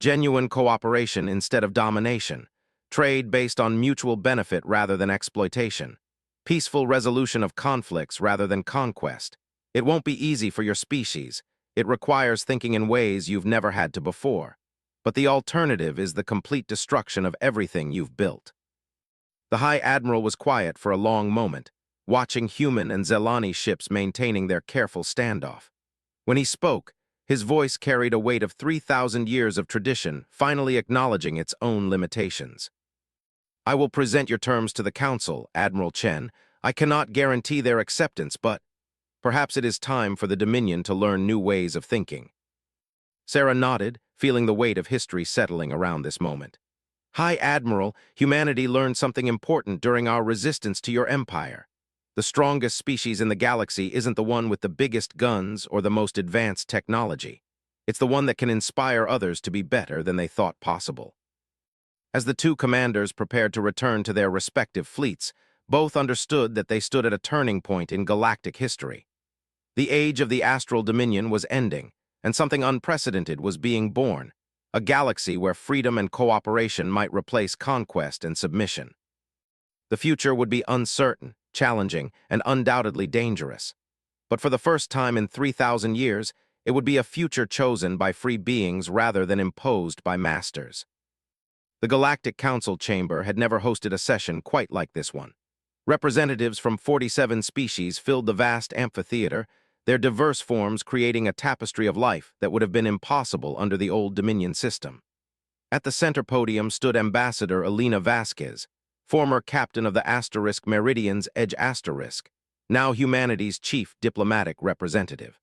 Genuine cooperation instead of domination. Trade based on mutual benefit rather than exploitation. Peaceful resolution of conflicts rather than conquest. It won't be easy for your species. It requires thinking in ways you've never had to before. But the alternative is the complete destruction of everything you've built. The High Admiral was quiet for a long moment, watching human and Zelani ships maintaining their careful standoff. When he spoke, his voice carried a weight of 3,000 years of tradition, finally acknowledging its own limitations. I will present your terms to the Council, Admiral Chen. I cannot guarantee their acceptance, but perhaps it is time for the Dominion to learn new ways of thinking. Sarah nodded, feeling the weight of history settling around this moment. High Admiral, humanity learned something important during our resistance to your empire. The strongest species in the galaxy isn't the one with the biggest guns or the most advanced technology. It's the one that can inspire others to be better than they thought possible. As the two commanders prepared to return to their respective fleets, both understood that they stood at a turning point in galactic history. The age of the astral dominion was ending, and something unprecedented was being born, a galaxy where freedom and cooperation might replace conquest and submission. The future would be uncertain, challenging, and undoubtedly dangerous. But for the first time in 3,000 years, it would be a future chosen by free beings rather than imposed by masters. The Galactic Council Chamber had never hosted a session quite like this one. Representatives from 47 species filled the vast amphitheater, their diverse forms creating a tapestry of life that would have been impossible under the old Dominion system. At the center podium stood Ambassador Elena Vasquez, former captain of the Asterisk Meridian's Edge Asterisk, now humanity's chief diplomatic representative.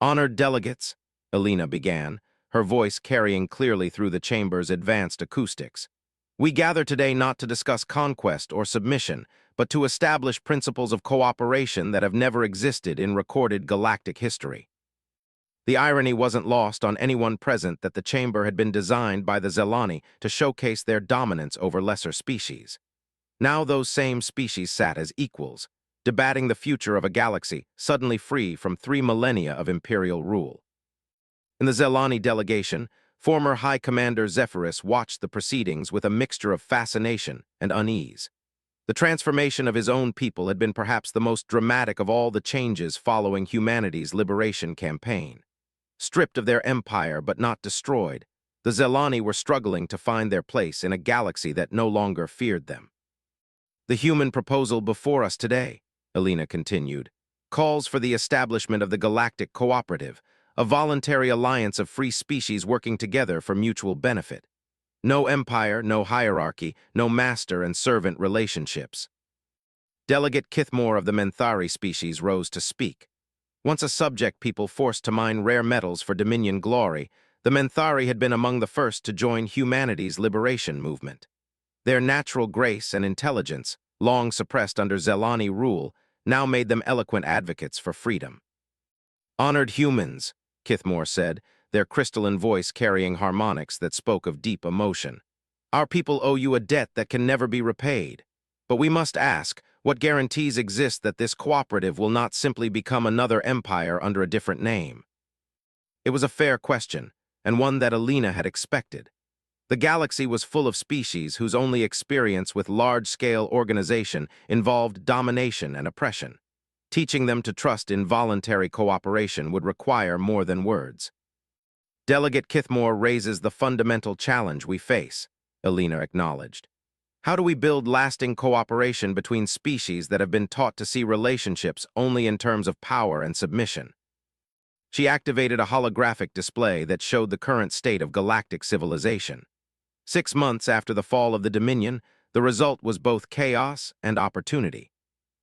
Honored delegates, Elena began, her voice carrying clearly through the chamber's advanced acoustics. We gather today not to discuss conquest or submission, but to establish principles of cooperation that have never existed in recorded galactic history. The irony wasn't lost on anyone present that the chamber had been designed by the Zelani to showcase their dominance over lesser species. Now those same species sat as equals, debating the future of a galaxy suddenly free from 3 millennia of imperial rule. In the Zelani delegation, former High Commander Zephyrus watched the proceedings with a mixture of fascination and unease. The transformation of his own people had been perhaps the most dramatic of all the changes following humanity's liberation campaign. Stripped of their empire but not destroyed, the Zelani were struggling to find their place in a galaxy that no longer feared them. The human proposal before us today, Elena continued, calls for the establishment of the Galactic Cooperative, a voluntary alliance of free species working together for mutual benefit. No empire, no hierarchy, no master and servant relationships. Delegate Kithmore of the Menthari species rose to speak. Once a subject people forced to mine rare metals for Dominion glory, the Menthari had been among the first to join humanity's liberation movement. Their natural grace and intelligence, long suppressed under Zelani rule, now made them eloquent advocates for freedom. Honored humans, Kithmore said, their crystalline voice carrying harmonics that spoke of deep emotion. Our people owe you a debt that can never be repaid. But we must ask, what guarantees exist that this cooperative will not simply become another empire under a different name? It was a fair question, and one that Elena had expected. The galaxy was full of species whose only experience with large-scale organization involved domination and oppression. Teaching them to trust in voluntary cooperation would require more than words. Delegate Kithmore raises the fundamental challenge we face, Elena acknowledged. How do we build lasting cooperation between species that have been taught to see relationships only in terms of power and submission? She activated a holographic display that showed the current state of galactic civilization. 6 months after the fall of the Dominion, the result was both chaos and opportunity.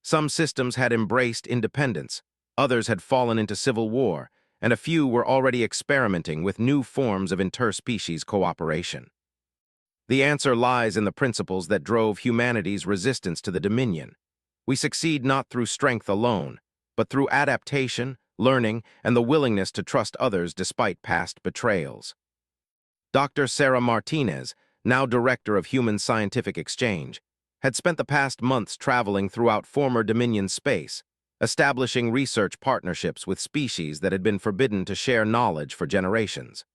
Some systems had embraced independence, others had fallen into civil war, and a few were already experimenting with new forms of interspecies cooperation. The answer lies in the principles that drove humanity's resistance to the Dominion. We succeed not through strength alone, but through adaptation, learning, and the willingness to trust others despite past betrayals. Dr. Sarah Martinez, now Director of Human Scientific Exchange, had spent the past months traveling throughout former Dominion space, establishing research partnerships with species that had been forbidden to share knowledge for generations.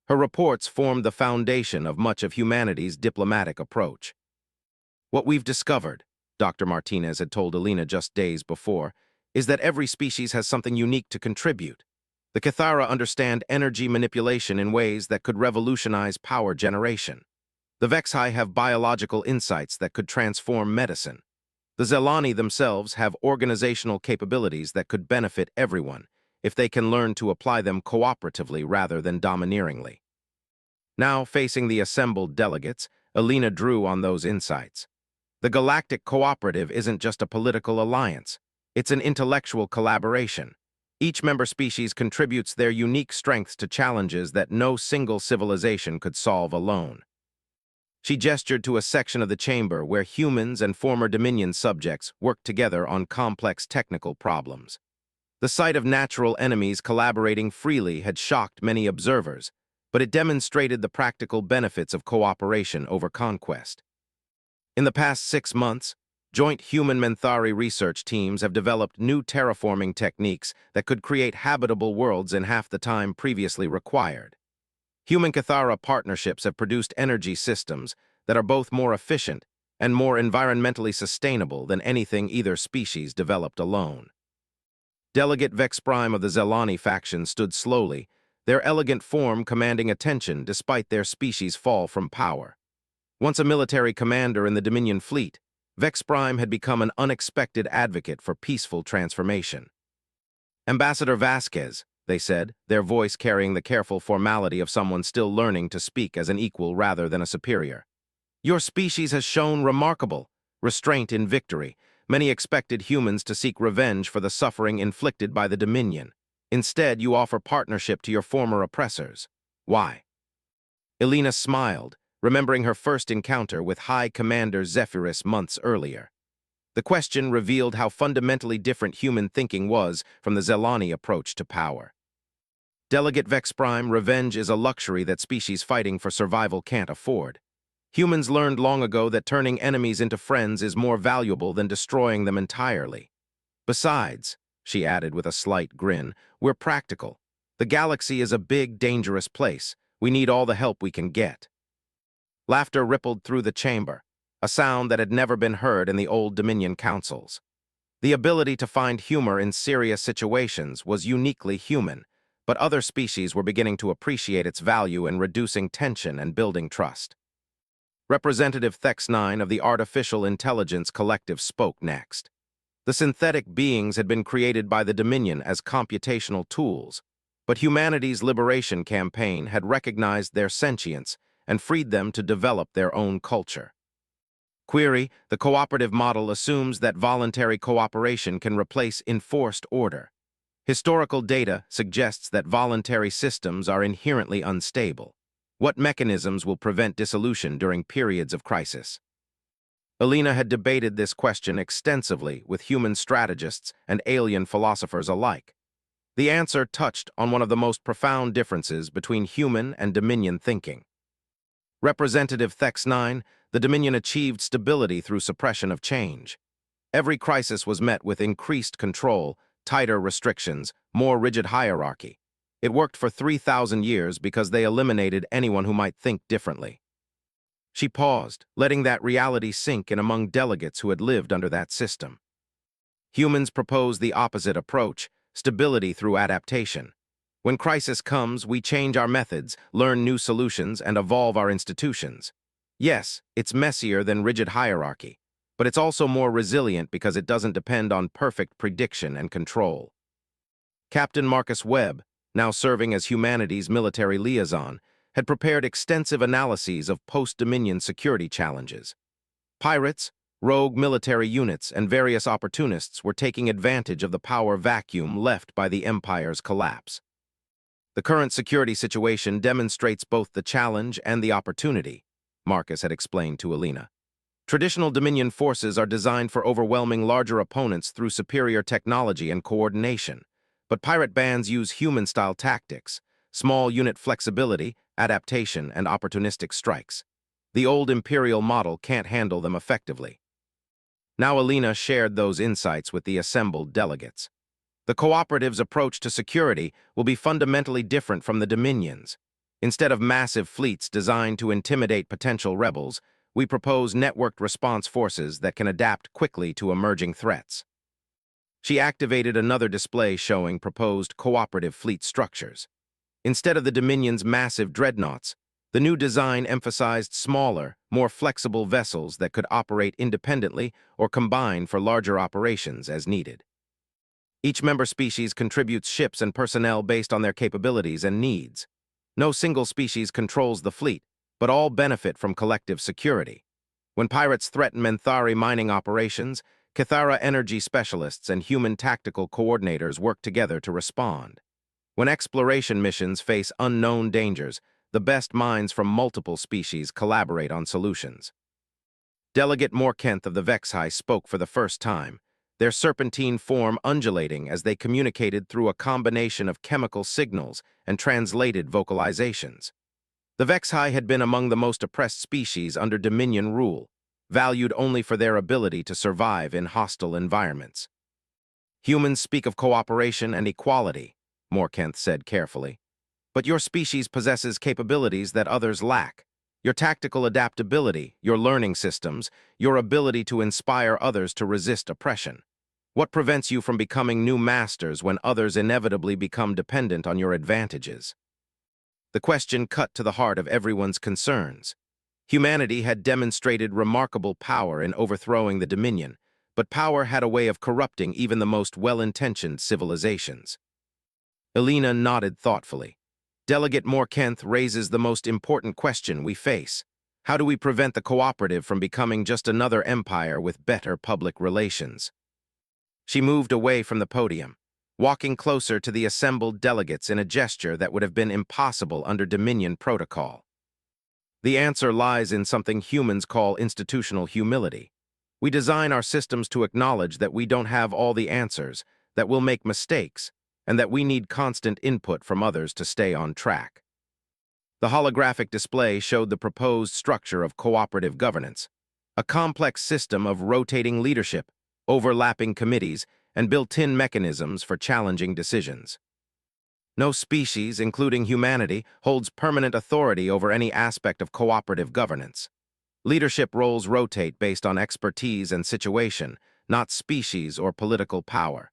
Her reports formed the foundation of much of humanity's diplomatic approach. What we've discovered, Dr. Martinez had told Elena just days before, is that every species has something unique to contribute. The Cathara understand energy manipulation in ways that could revolutionize power generation. The Vexhi have biological insights that could transform medicine. The Zelani themselves have organizational capabilities that could benefit everyone if they can learn to apply them cooperatively rather than domineeringly. Now, facing the assembled delegates, Elena drew on those insights. The Galactic Cooperative isn't just a political alliance. It's an intellectual collaboration. Each member species contributes their unique strengths to challenges that no single civilization could solve alone. She gestured to a section of the chamber where humans and former Dominion subjects worked together on complex technical problems. The sight of natural enemies collaborating freely had shocked many observers, but it demonstrated the practical benefits of cooperation over conquest. In the past 6 months, joint human-Menthari research teams have developed new terraforming techniques that could create habitable worlds in half the time previously required. Human-Cathara partnerships have produced energy systems that are both more efficient and more environmentally sustainable than anything either species developed alone. Delegate Vex Prime of the Zelani faction stood slowly, their elegant form commanding attention despite their species' fall from power. Once a military commander in the Dominion fleet, Vex Prime had become an unexpected advocate for peaceful transformation. Ambassador Vasquez, they said, their voice carrying the careful formality of someone still learning to speak as an equal rather than a superior. Your species has shown remarkable restraint in victory. Many expected humans to seek revenge for the suffering inflicted by the Dominion. Instead, you offer partnership to your former oppressors. Why? Elena smiled, remembering her first encounter with High Commander Zephyrus months earlier. The question revealed how fundamentally different human thinking was from the Zelani approach to power. Delegate Vex Prime, revenge is a luxury that species fighting for survival can't afford. Humans learned long ago that turning enemies into friends is more valuable than destroying them entirely. Besides, she added with a slight grin, we're practical. The galaxy is a big, dangerous place. We need all the help we can get. Laughter rippled through the chamber, a sound that had never been heard in the old Dominion councils. The ability to find humor in serious situations was uniquely human, but other species were beginning to appreciate its value in reducing tension and building trust. Representative Thex-9 of the Artificial Intelligence Collective spoke next. The synthetic beings had been created by the Dominion as computational tools, but humanity's liberation campaign had recognized their sentience and freed them to develop their own culture. Query, the cooperative model assumes that voluntary cooperation can replace enforced order. Historical data suggests that voluntary systems are inherently unstable. What mechanisms will prevent dissolution during periods of crisis? Elena had debated this question extensively with human strategists and alien philosophers alike. The answer touched on one of the most profound differences between human and Dominion thinking. Representative Thex-9, the Dominion achieved stability through suppression of change. Every crisis was met with increased control, tighter restrictions, more rigid hierarchy. It worked for 3,000 years because they eliminated anyone who might think differently. She paused, letting that reality sink in among delegates who had lived under that system. Humans propose the opposite approach, stability through adaptation. When crisis comes, we change our methods, learn new solutions, and evolve our institutions. Yes, it's messier than rigid hierarchy, but it's also more resilient because it doesn't depend on perfect prediction and control. Captain Marcus Webb, now serving as humanity's military liaison, had prepared extensive analyses of post-Dominion security challenges. Pirates, rogue military units, and various opportunists were taking advantage of the power vacuum left by the Empire's collapse. The current security situation demonstrates both the challenge and the opportunity, Marcus had explained to Elena. Traditional Dominion forces are designed for overwhelming larger opponents through superior technology and coordination, but pirate bands use human-style tactics, small unit flexibility, adaptation, and opportunistic strikes. The old Imperial model can't handle them effectively. Now Elena shared those insights with the assembled delegates. The Cooperative's approach to security will be fundamentally different from the Dominion's. Instead of massive fleets designed to intimidate potential rebels, we propose networked response forces that can adapt quickly to emerging threats. She activated another display showing proposed cooperative fleet structures. Instead of the Dominion's massive dreadnoughts, the new design emphasized smaller, more flexible vessels that could operate independently or combine for larger operations as needed. Each member species contributes ships and personnel based on their capabilities and needs. No single species controls the fleet, but all benefit from collective security. When pirates threaten Menthari mining operations, Cathara energy specialists and human tactical coordinators work together to respond. When exploration missions face unknown dangers, the best minds from multiple species collaborate on solutions. Delegate Morkenth of the Vexhi spoke for the first time, their serpentine form undulating as they communicated through a combination of chemical signals and translated vocalizations. The Vexhi had been among the most oppressed species under Dominion rule, valued only for their ability to survive in hostile environments. Humans speak of cooperation and equality, Morkenth said carefully. But your species possesses capabilities that others lack. Your tactical adaptability, your learning systems, your ability to inspire others to resist oppression. What prevents you from becoming new masters when others inevitably become dependent on your advantages? The question cut to the heart of everyone's concerns. Humanity had demonstrated remarkable power in overthrowing the Dominion, but power had a way of corrupting even the most well-intentioned civilizations. Elena nodded thoughtfully. Delegate Morkenth raises the most important question we face. How do we prevent the cooperative from becoming just another empire with better public relations? She moved away from the podium, walking closer to the assembled delegates in a gesture that would have been impossible under Dominion protocol. The answer lies in something humans call institutional humility. We design our systems to acknowledge that we don't have all the answers, that we'll make mistakes, and that we need constant input from others to stay on track. The holographic display showed the proposed structure of cooperative governance, a complex system of rotating leadership, overlapping committees, and built-in mechanisms for challenging decisions. No species, including humanity, holds permanent authority over any aspect of cooperative governance. Leadership roles rotate based on expertise and situation, not species or political power.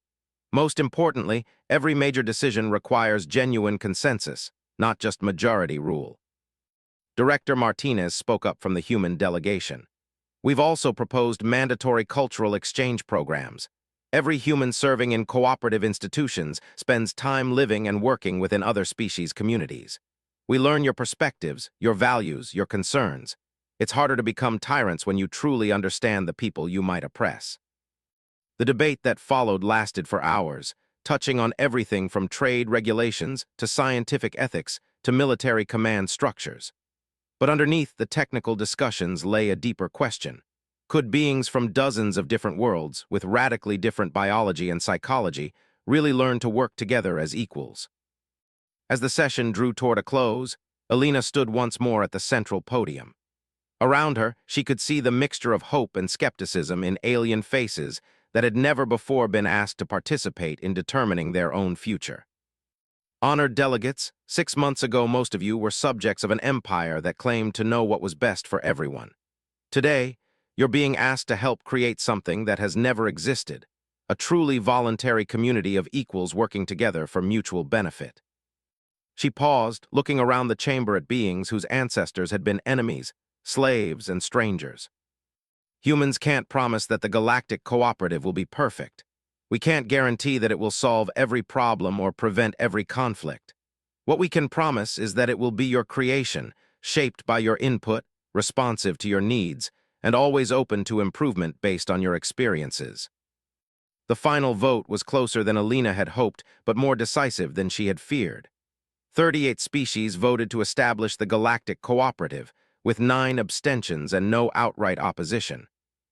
Most importantly, every major decision requires genuine consensus, not just majority rule. Director Martinez spoke up from the human delegation. We've also proposed mandatory cultural exchange programs. Every human serving in cooperative institutions spends time living and working within other species' communities. We learn your perspectives, your values, your concerns. It's harder to become tyrants when you truly understand the people you might oppress. The debate that followed lasted for hours, touching on everything from trade regulations to scientific ethics to military command structures. But underneath the technical discussions lay a deeper question. Could beings from dozens of different worlds, with radically different biology and psychology, really learn to work together as equals? As the session drew toward a close, Elena stood once more at the central podium. Around her, she could see the mixture of hope and skepticism in alien faces that had never before been asked to participate in determining their own future. Honored delegates, 6 months ago most of you were subjects of an empire that claimed to know what was best for everyone. Today, you're being asked to help create something that has never existed, a truly voluntary community of equals working together for mutual benefit. She paused, looking around the chamber at beings whose ancestors had been enemies, slaves, and strangers. Humans can't promise that the galactic cooperative will be perfect. We can't guarantee that it will solve every problem or prevent every conflict. What we can promise is that it will be your creation, shaped by your input, responsive to your needs, and always open to improvement based on your experiences. The final vote was closer than Elena had hoped, but more decisive than she had feared. 38 species voted to establish the galactic cooperative, with 9 abstentions and no outright opposition.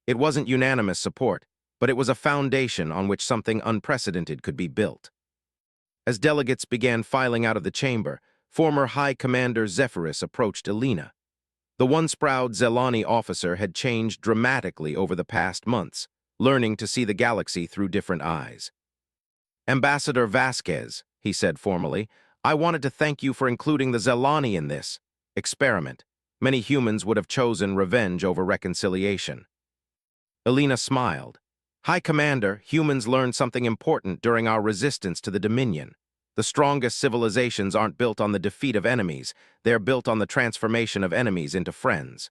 It wasn't unanimous support, but it was a foundation on which something unprecedented could be built. As delegates began filing out of the chamber, former High Commander Zephyrus approached Elena. The once-proud Zelani officer had changed dramatically over the past months, learning to see the galaxy through different eyes. Ambassador Vasquez, he said formally, I wanted to thank you for including the Zelani in this experiment. Many humans would have chosen revenge over reconciliation. Elena smiled. High Commander, humans learned something important during our resistance to the Dominion. The strongest civilizations aren't built on the defeat of enemies, they're built on the transformation of enemies into friends.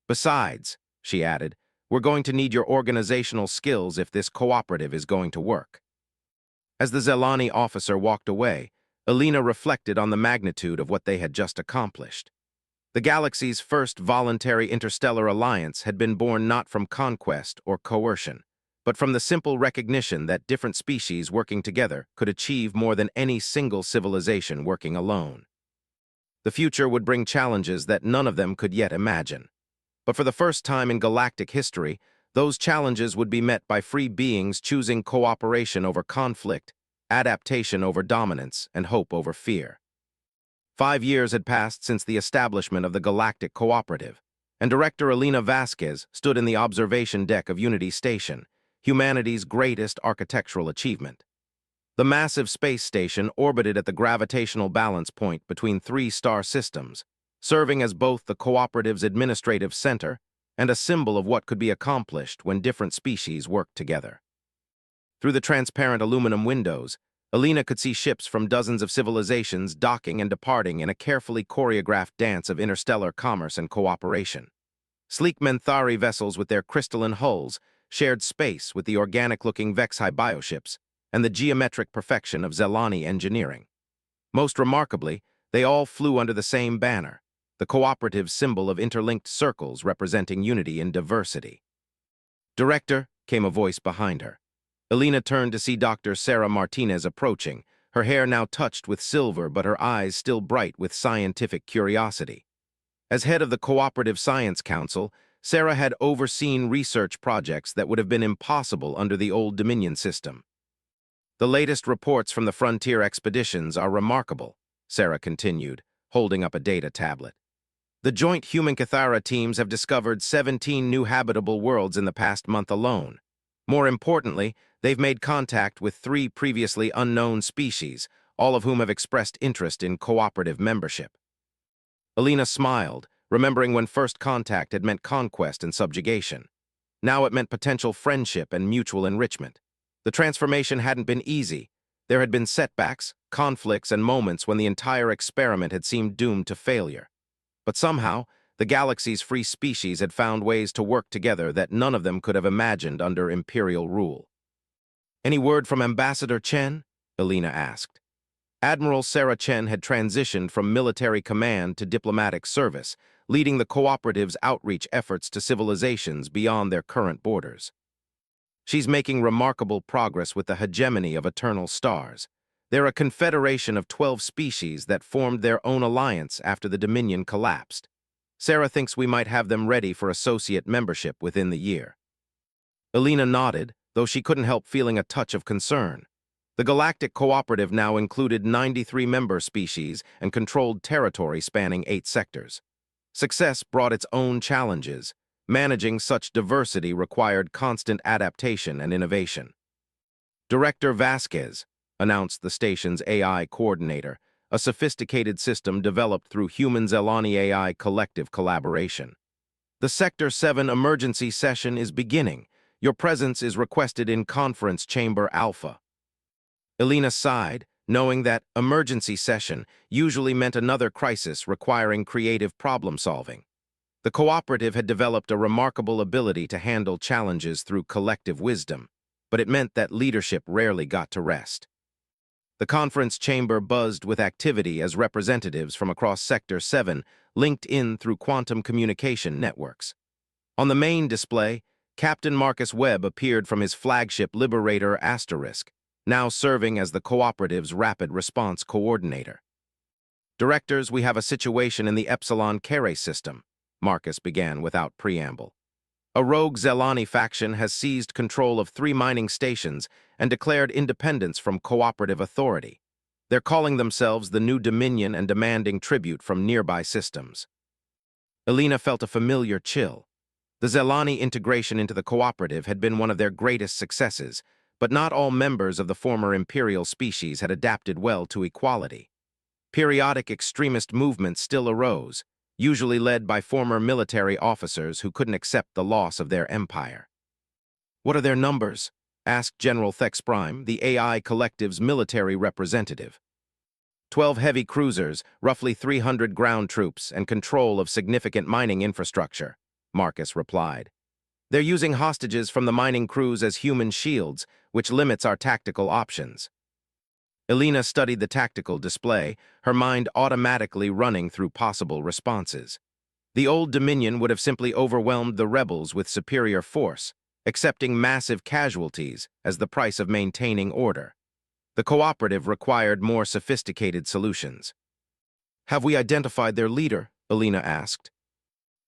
Besides, she added, we're going to need your organizational skills if this cooperative is going to work. As the Zelani officer walked away, Elena reflected on the magnitude of what they had just accomplished. The galaxy's first voluntary interstellar alliance had been born not from conquest or coercion, but from the simple recognition that different species working together could achieve more than any single civilization working alone. The future would bring challenges that none of them could yet imagine. But for the first time in galactic history, Those challenges would be met by free beings choosing cooperation over conflict, adaptation over dominance, and hope over fear. 5 years had passed since the establishment of the Galactic Cooperative, and Director Elena Vasquez stood in the observation deck of Unity Station, humanity's greatest architectural achievement. The massive space station orbited at the gravitational balance point between three star systems, serving as both the cooperative's administrative center and a symbol of what could be accomplished when different species worked together. Through the transparent aluminum windows, Elena could see ships from dozens of civilizations docking and departing in a carefully choreographed dance of interstellar commerce and cooperation. Sleek Menthari vessels with their crystalline hulls shared space with the organic-looking Vexi bioships and the geometric perfection of Zelani engineering. Most remarkably, they all flew under the same banner, the cooperative symbol of interlinked circles representing unity in diversity. "Director," came a voice behind her. Elena turned to see Dr. Sarah Martinez approaching, her hair now touched with silver but her eyes still bright with scientific curiosity. As head of the Cooperative Science Council, Sarah had overseen research projects that would have been impossible under the old Dominion system. "The latest reports from the frontier expeditions are remarkable," Sarah continued, holding up a data tablet. "The joint human-Cathara teams have discovered 17 new habitable worlds in the past month alone. More importantly, they've made contact with 3 previously unknown species, all of whom have expressed interest in cooperative membership." Elena smiled, remembering when first contact had meant conquest and subjugation. Now it meant potential friendship and mutual enrichment. The transformation hadn't been easy. There had been setbacks, conflicts, and moments when the entire experiment had seemed doomed to failure. But somehow, the galaxy's free species had found ways to work together that none of them could have imagined under Imperial rule. "Any word from Ambassador Chen?" Elena asked. Admiral Sarah Chen had transitioned from military command to diplomatic service, leading the cooperative's outreach efforts to civilizations beyond their current borders. "She's making remarkable progress with the hegemony of eternal stars. They're a confederation of 12 species that formed their own alliance after the Dominion collapsed. Sarah thinks we might have them ready for associate membership within the year." Elena nodded, though she couldn't help feeling a touch of concern. The Galactic Cooperative now included 93 member species and controlled territory spanning 8 sectors. Success brought its own challenges. Managing such diversity required constant adaptation and innovation. "Director Vasquez," announced the station's AI coordinator, a sophisticated system developed through human Zelani AI collective collaboration. "The Sector 7 emergency session is beginning. Your presence is requested in Conference Chamber Alpha." Elena sighed, knowing that emergency session usually meant another crisis requiring creative problem-solving. The cooperative had developed a remarkable ability to handle challenges through collective wisdom, but it meant that leadership rarely got to rest. The conference chamber buzzed with activity as representatives from across Sector 7 linked in through quantum communication networks. On the main display, Captain Marcus Webb appeared from his flagship Liberator Asterisk, now serving as the cooperative's rapid response coordinator. "Directors, we have a situation in the Epsilon Carre system," Marcus began without preamble. "A rogue Zelani faction has seized control of 3 mining stations and declared independence from cooperative authority. They're calling themselves the New Dominion and demanding tribute from nearby systems." Elena felt a familiar chill. The Zelani integration into the cooperative had been one of their greatest successes, but not all members of the former Imperial species had adapted well to equality. Periodic extremist movements still arose, usually led by former military officers who couldn't accept the loss of their empire. "What are their numbers?" asked General Thex Prime, the AI collective's military representative. 12 heavy cruisers, roughly 300 ground troops, and control of significant mining infrastructure," Marcus replied. "They're using hostages from the mining crews as human shields, which limits our tactical options." Elena studied the tactical display, her mind automatically running through possible responses. The Old Dominion would have simply overwhelmed the rebels with superior force, accepting massive casualties as the price of maintaining order. The cooperative required more sophisticated solutions. "Have we identified their leader?" Elena asked.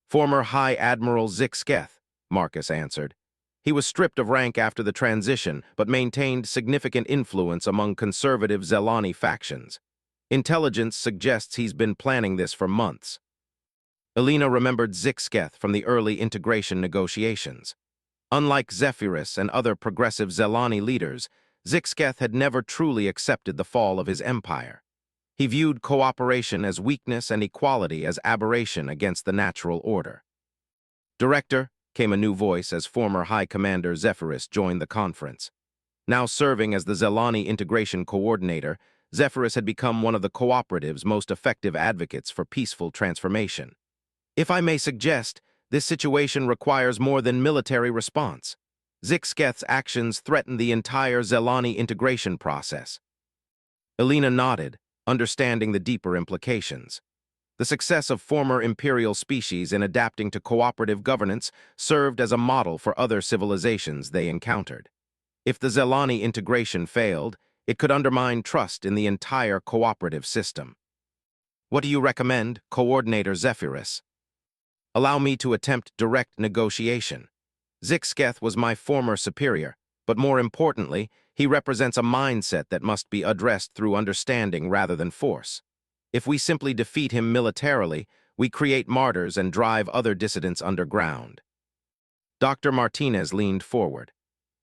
"Former High Admiral Zik Sketh," Marcus answered. He was stripped of rank after the transition, but maintained significant influence among conservative Zelani factions. Intelligence suggests he's been planning this for months. Elena remembered Zixketh from the early integration negotiations. Unlike Zephyrus and other progressive Zelani leaders, Zixketh had never truly accepted the fall of his empire. He viewed cooperation as weakness and equality as aberration against the natural order. "Director," came a new voice as former High Commander Zephyrus joined the conference. Now serving as the Zelani Integration Coordinator, Zephyrus had become one of the cooperative's most effective advocates for peaceful transformation. "If I may suggest, this situation requires more than military response. Zixketh's actions threaten the entire Zelani integration process." Elena nodded, understanding the deeper implications. The success of former imperial species in adapting to cooperative governance served as a model for other civilizations they encountered. If the Zelani integration failed, it could undermine trust in the entire cooperative system. "What do you recommend, Coordinator Zephyrus?" "Allow me to attempt direct negotiation. Zixketh was my former superior, but more importantly, he represents a mindset that must be addressed through understanding rather than force. If we simply defeat him militarily, we create martyrs and drive other dissidents underground." Dr. Martinez leaned forward.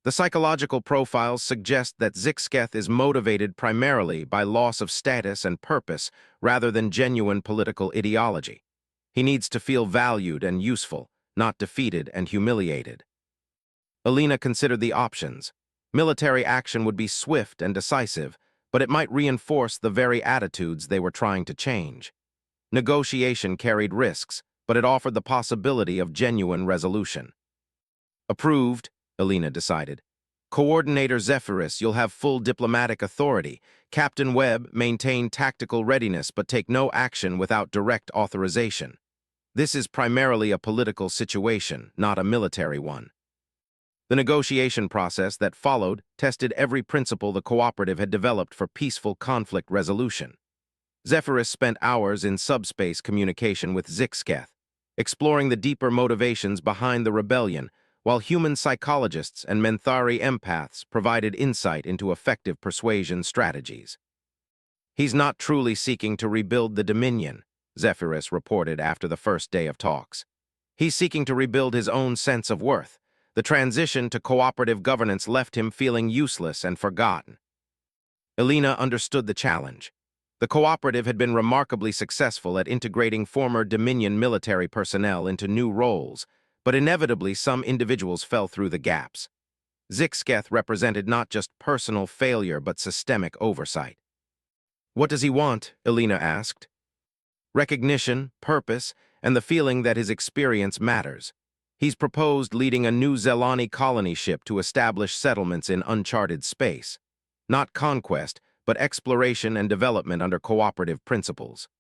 "The psychological profiles suggest that Zixketh is motivated primarily by loss of status and purpose rather than genuine political ideology. He needs to feel valued and useful, not defeated and humiliated." Elena considered the options. Military action would be swift and decisive, but it might reinforce the very attitudes they were trying to change. Negotiation carried risks, but it offered the possibility of genuine resolution. "Approved," Elena decided. "Coordinator Zephyrus, you'll have full diplomatic authority. Captain Webb, maintain tactical readiness but take no action without direct authorization. This is primarily a political situation, not a military one." The negotiation process that followed tested every principle the cooperative had developed for peaceful conflict resolution. Zephyrus spent hours in subspace communication with Zixketh, exploring the deeper motivations behind the rebellion, while human psychologists and Menthari empaths provided insight into effective persuasion strategies. "He's not truly seeking to rebuild the Dominion," Zephyrus reported after the first day of talks. "He's seeking to rebuild his own sense of worth. The transition to cooperative governance left him feeling useless and forgotten." Elena understood the challenge. The cooperative had been remarkably successful at integrating former Dominion military personnel into new roles, but inevitably some individuals fell through the gaps. Zixketh represented not just personal failure but systemic oversight. "What does he want?" Elena asked. "Recognition, purpose, and the feeling that his experience matters. He's proposed leading a new Zelani colony ship to establish settlements in uncharted space. Not conquest, but exploration and development under cooperative principles."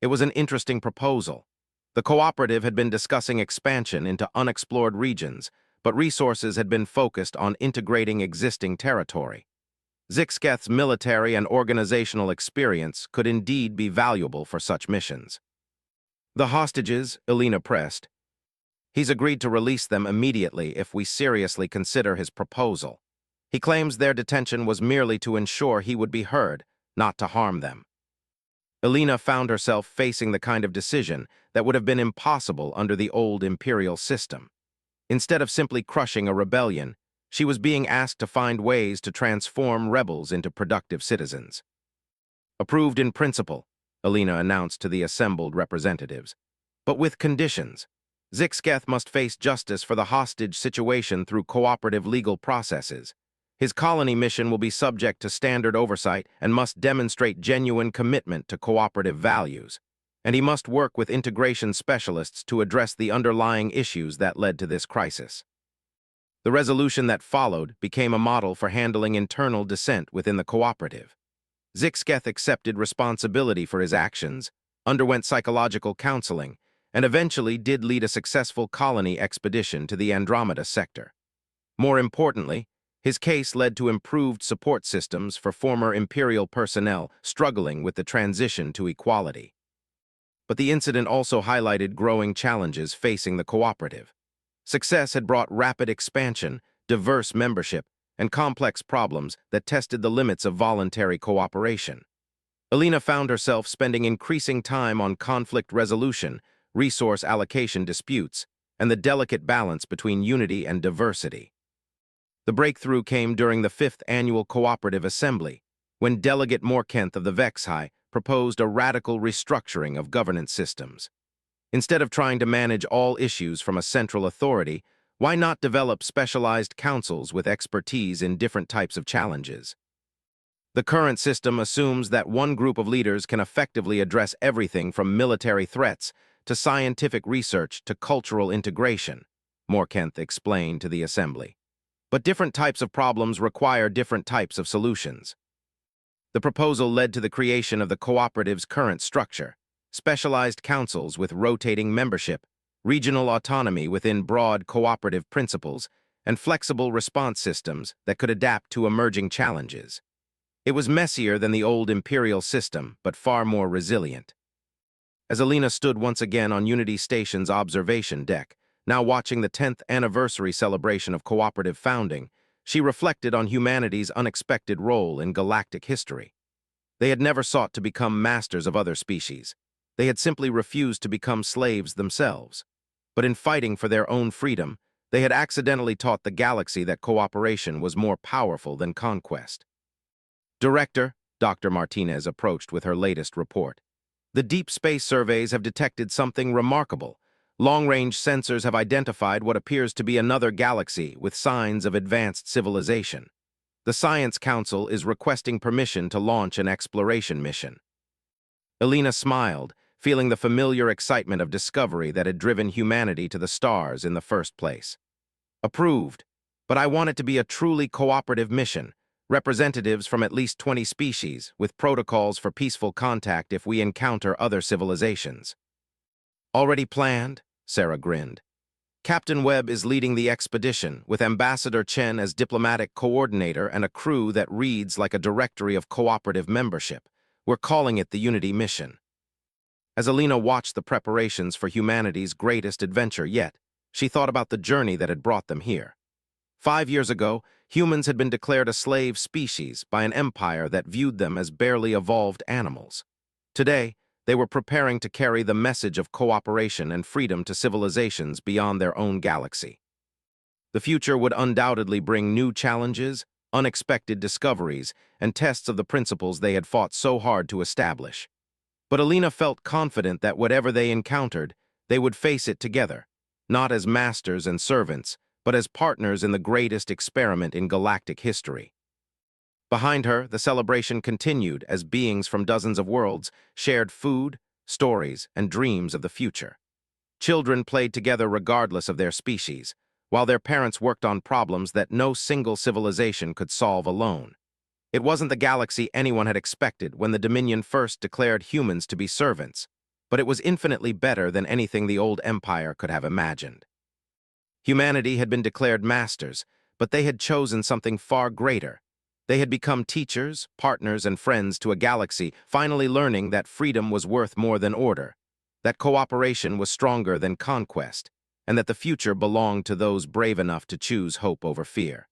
It was an interesting proposal. The cooperative had been discussing expansion into unexplored regions, but resources had been focused on integrating existing territory. Zixketh's military and organizational experience could indeed be valuable for such missions. "The hostages," Elena pressed. "He's agreed to release them immediately if we seriously consider his proposal. He claims their detention was merely to ensure he would be heard, not to harm them." Elena found herself facing the kind of decision that would have been impossible under the old imperial system. Instead of simply crushing a rebellion, she was being asked to find ways to transform rebels into productive citizens. "Approved in principle," Elena announced to the assembled representatives. "But with conditions. Zixketh must face justice for the hostage situation through cooperative legal processes. His colony mission will be subject to standard oversight and must demonstrate genuine commitment to cooperative values. And he must work with integration specialists to address the underlying issues that led to this crisis." The resolution that followed became a model for handling internal dissent within the cooperative. Zixketh accepted responsibility for his actions, underwent psychological counseling, and eventually did lead a successful colony expedition to the Andromeda sector. More importantly, his case led to improved support systems for former Imperial personnel struggling with the transition to equality. But the incident also highlighted growing challenges facing the cooperative. Success had brought rapid expansion, diverse membership, and complex problems that tested the limits of voluntary cooperation. Alina found herself spending increasing time on conflict resolution, resource allocation disputes, and the delicate balance between unity and diversity. The breakthrough came during the 5th Annual Cooperative Assembly, when Delegate Morkenth of the Vexhai proposed a radical restructuring of governance systems. Instead of trying to manage all issues from a central authority, why not develop specialized councils with expertise in different types of challenges? The current system assumes that one group of leaders can effectively address everything from military threats to scientific research to cultural integration, Morkenth explained to the assembly. But different types of problems require different types of solutions. The proposal led to the creation of the cooperative's current structure: specialized councils with rotating membership, regional autonomy within broad cooperative principles, and flexible response systems that could adapt to emerging challenges. It was messier than the old imperial system, but far more resilient. As Alina stood once again on Unity Station's observation deck, now watching the 10th anniversary celebration of cooperative founding, she reflected on humanity's unexpected role in galactic history. They had never sought to become masters of other species. They had simply refused to become slaves themselves. But in fighting for their own freedom, they had accidentally taught the galaxy that cooperation was more powerful than conquest. Director, Dr. Martinez approached with her latest report. The deep space surveys have detected something remarkable. Long-range sensors have identified what appears to be another galaxy with signs of advanced civilization. The Science Council is requesting permission to launch an exploration mission. Alina smiled, feeling the familiar excitement of discovery that had driven humanity to the stars in the first place. Approved, but I want it to be a truly cooperative mission. Representatives from at least 20 species, with protocols for peaceful contact if we encounter other civilizations. Already planned? Sarah grinned. Captain Webb is leading the expedition, with Ambassador Chen as diplomatic coordinator and a crew that reads like a directory of cooperative membership. We're calling it the Unity Mission. As Alina watched the preparations for humanity's greatest adventure yet, she thought about the journey that had brought them here. 5 years ago, humans had been declared a slave species by an empire that viewed them as barely evolved animals. Today, they were preparing to carry the message of cooperation and freedom to civilizations beyond their own galaxy. The future would undoubtedly bring new challenges, unexpected discoveries, and tests of the principles they had fought so hard to establish. But Alina felt confident that whatever they encountered, they would face it together, not as masters and servants, but as partners in the greatest experiment in galactic history. Behind her, the celebration continued as beings from dozens of worlds shared food, stories, and dreams of the future. Children played together regardless of their species, while their parents worked on problems that no single civilization could solve alone. It wasn't the galaxy anyone had expected when the Dominion first declared humans to be servants, but it was infinitely better than anything the old empire could have imagined. Humanity had been declared masters, but they had chosen something far greater. They had become teachers, partners, and friends to a galaxy, finally learning that freedom was worth more than order, that cooperation was stronger than conquest, and that the future belonged to those brave enough to choose hope over fear.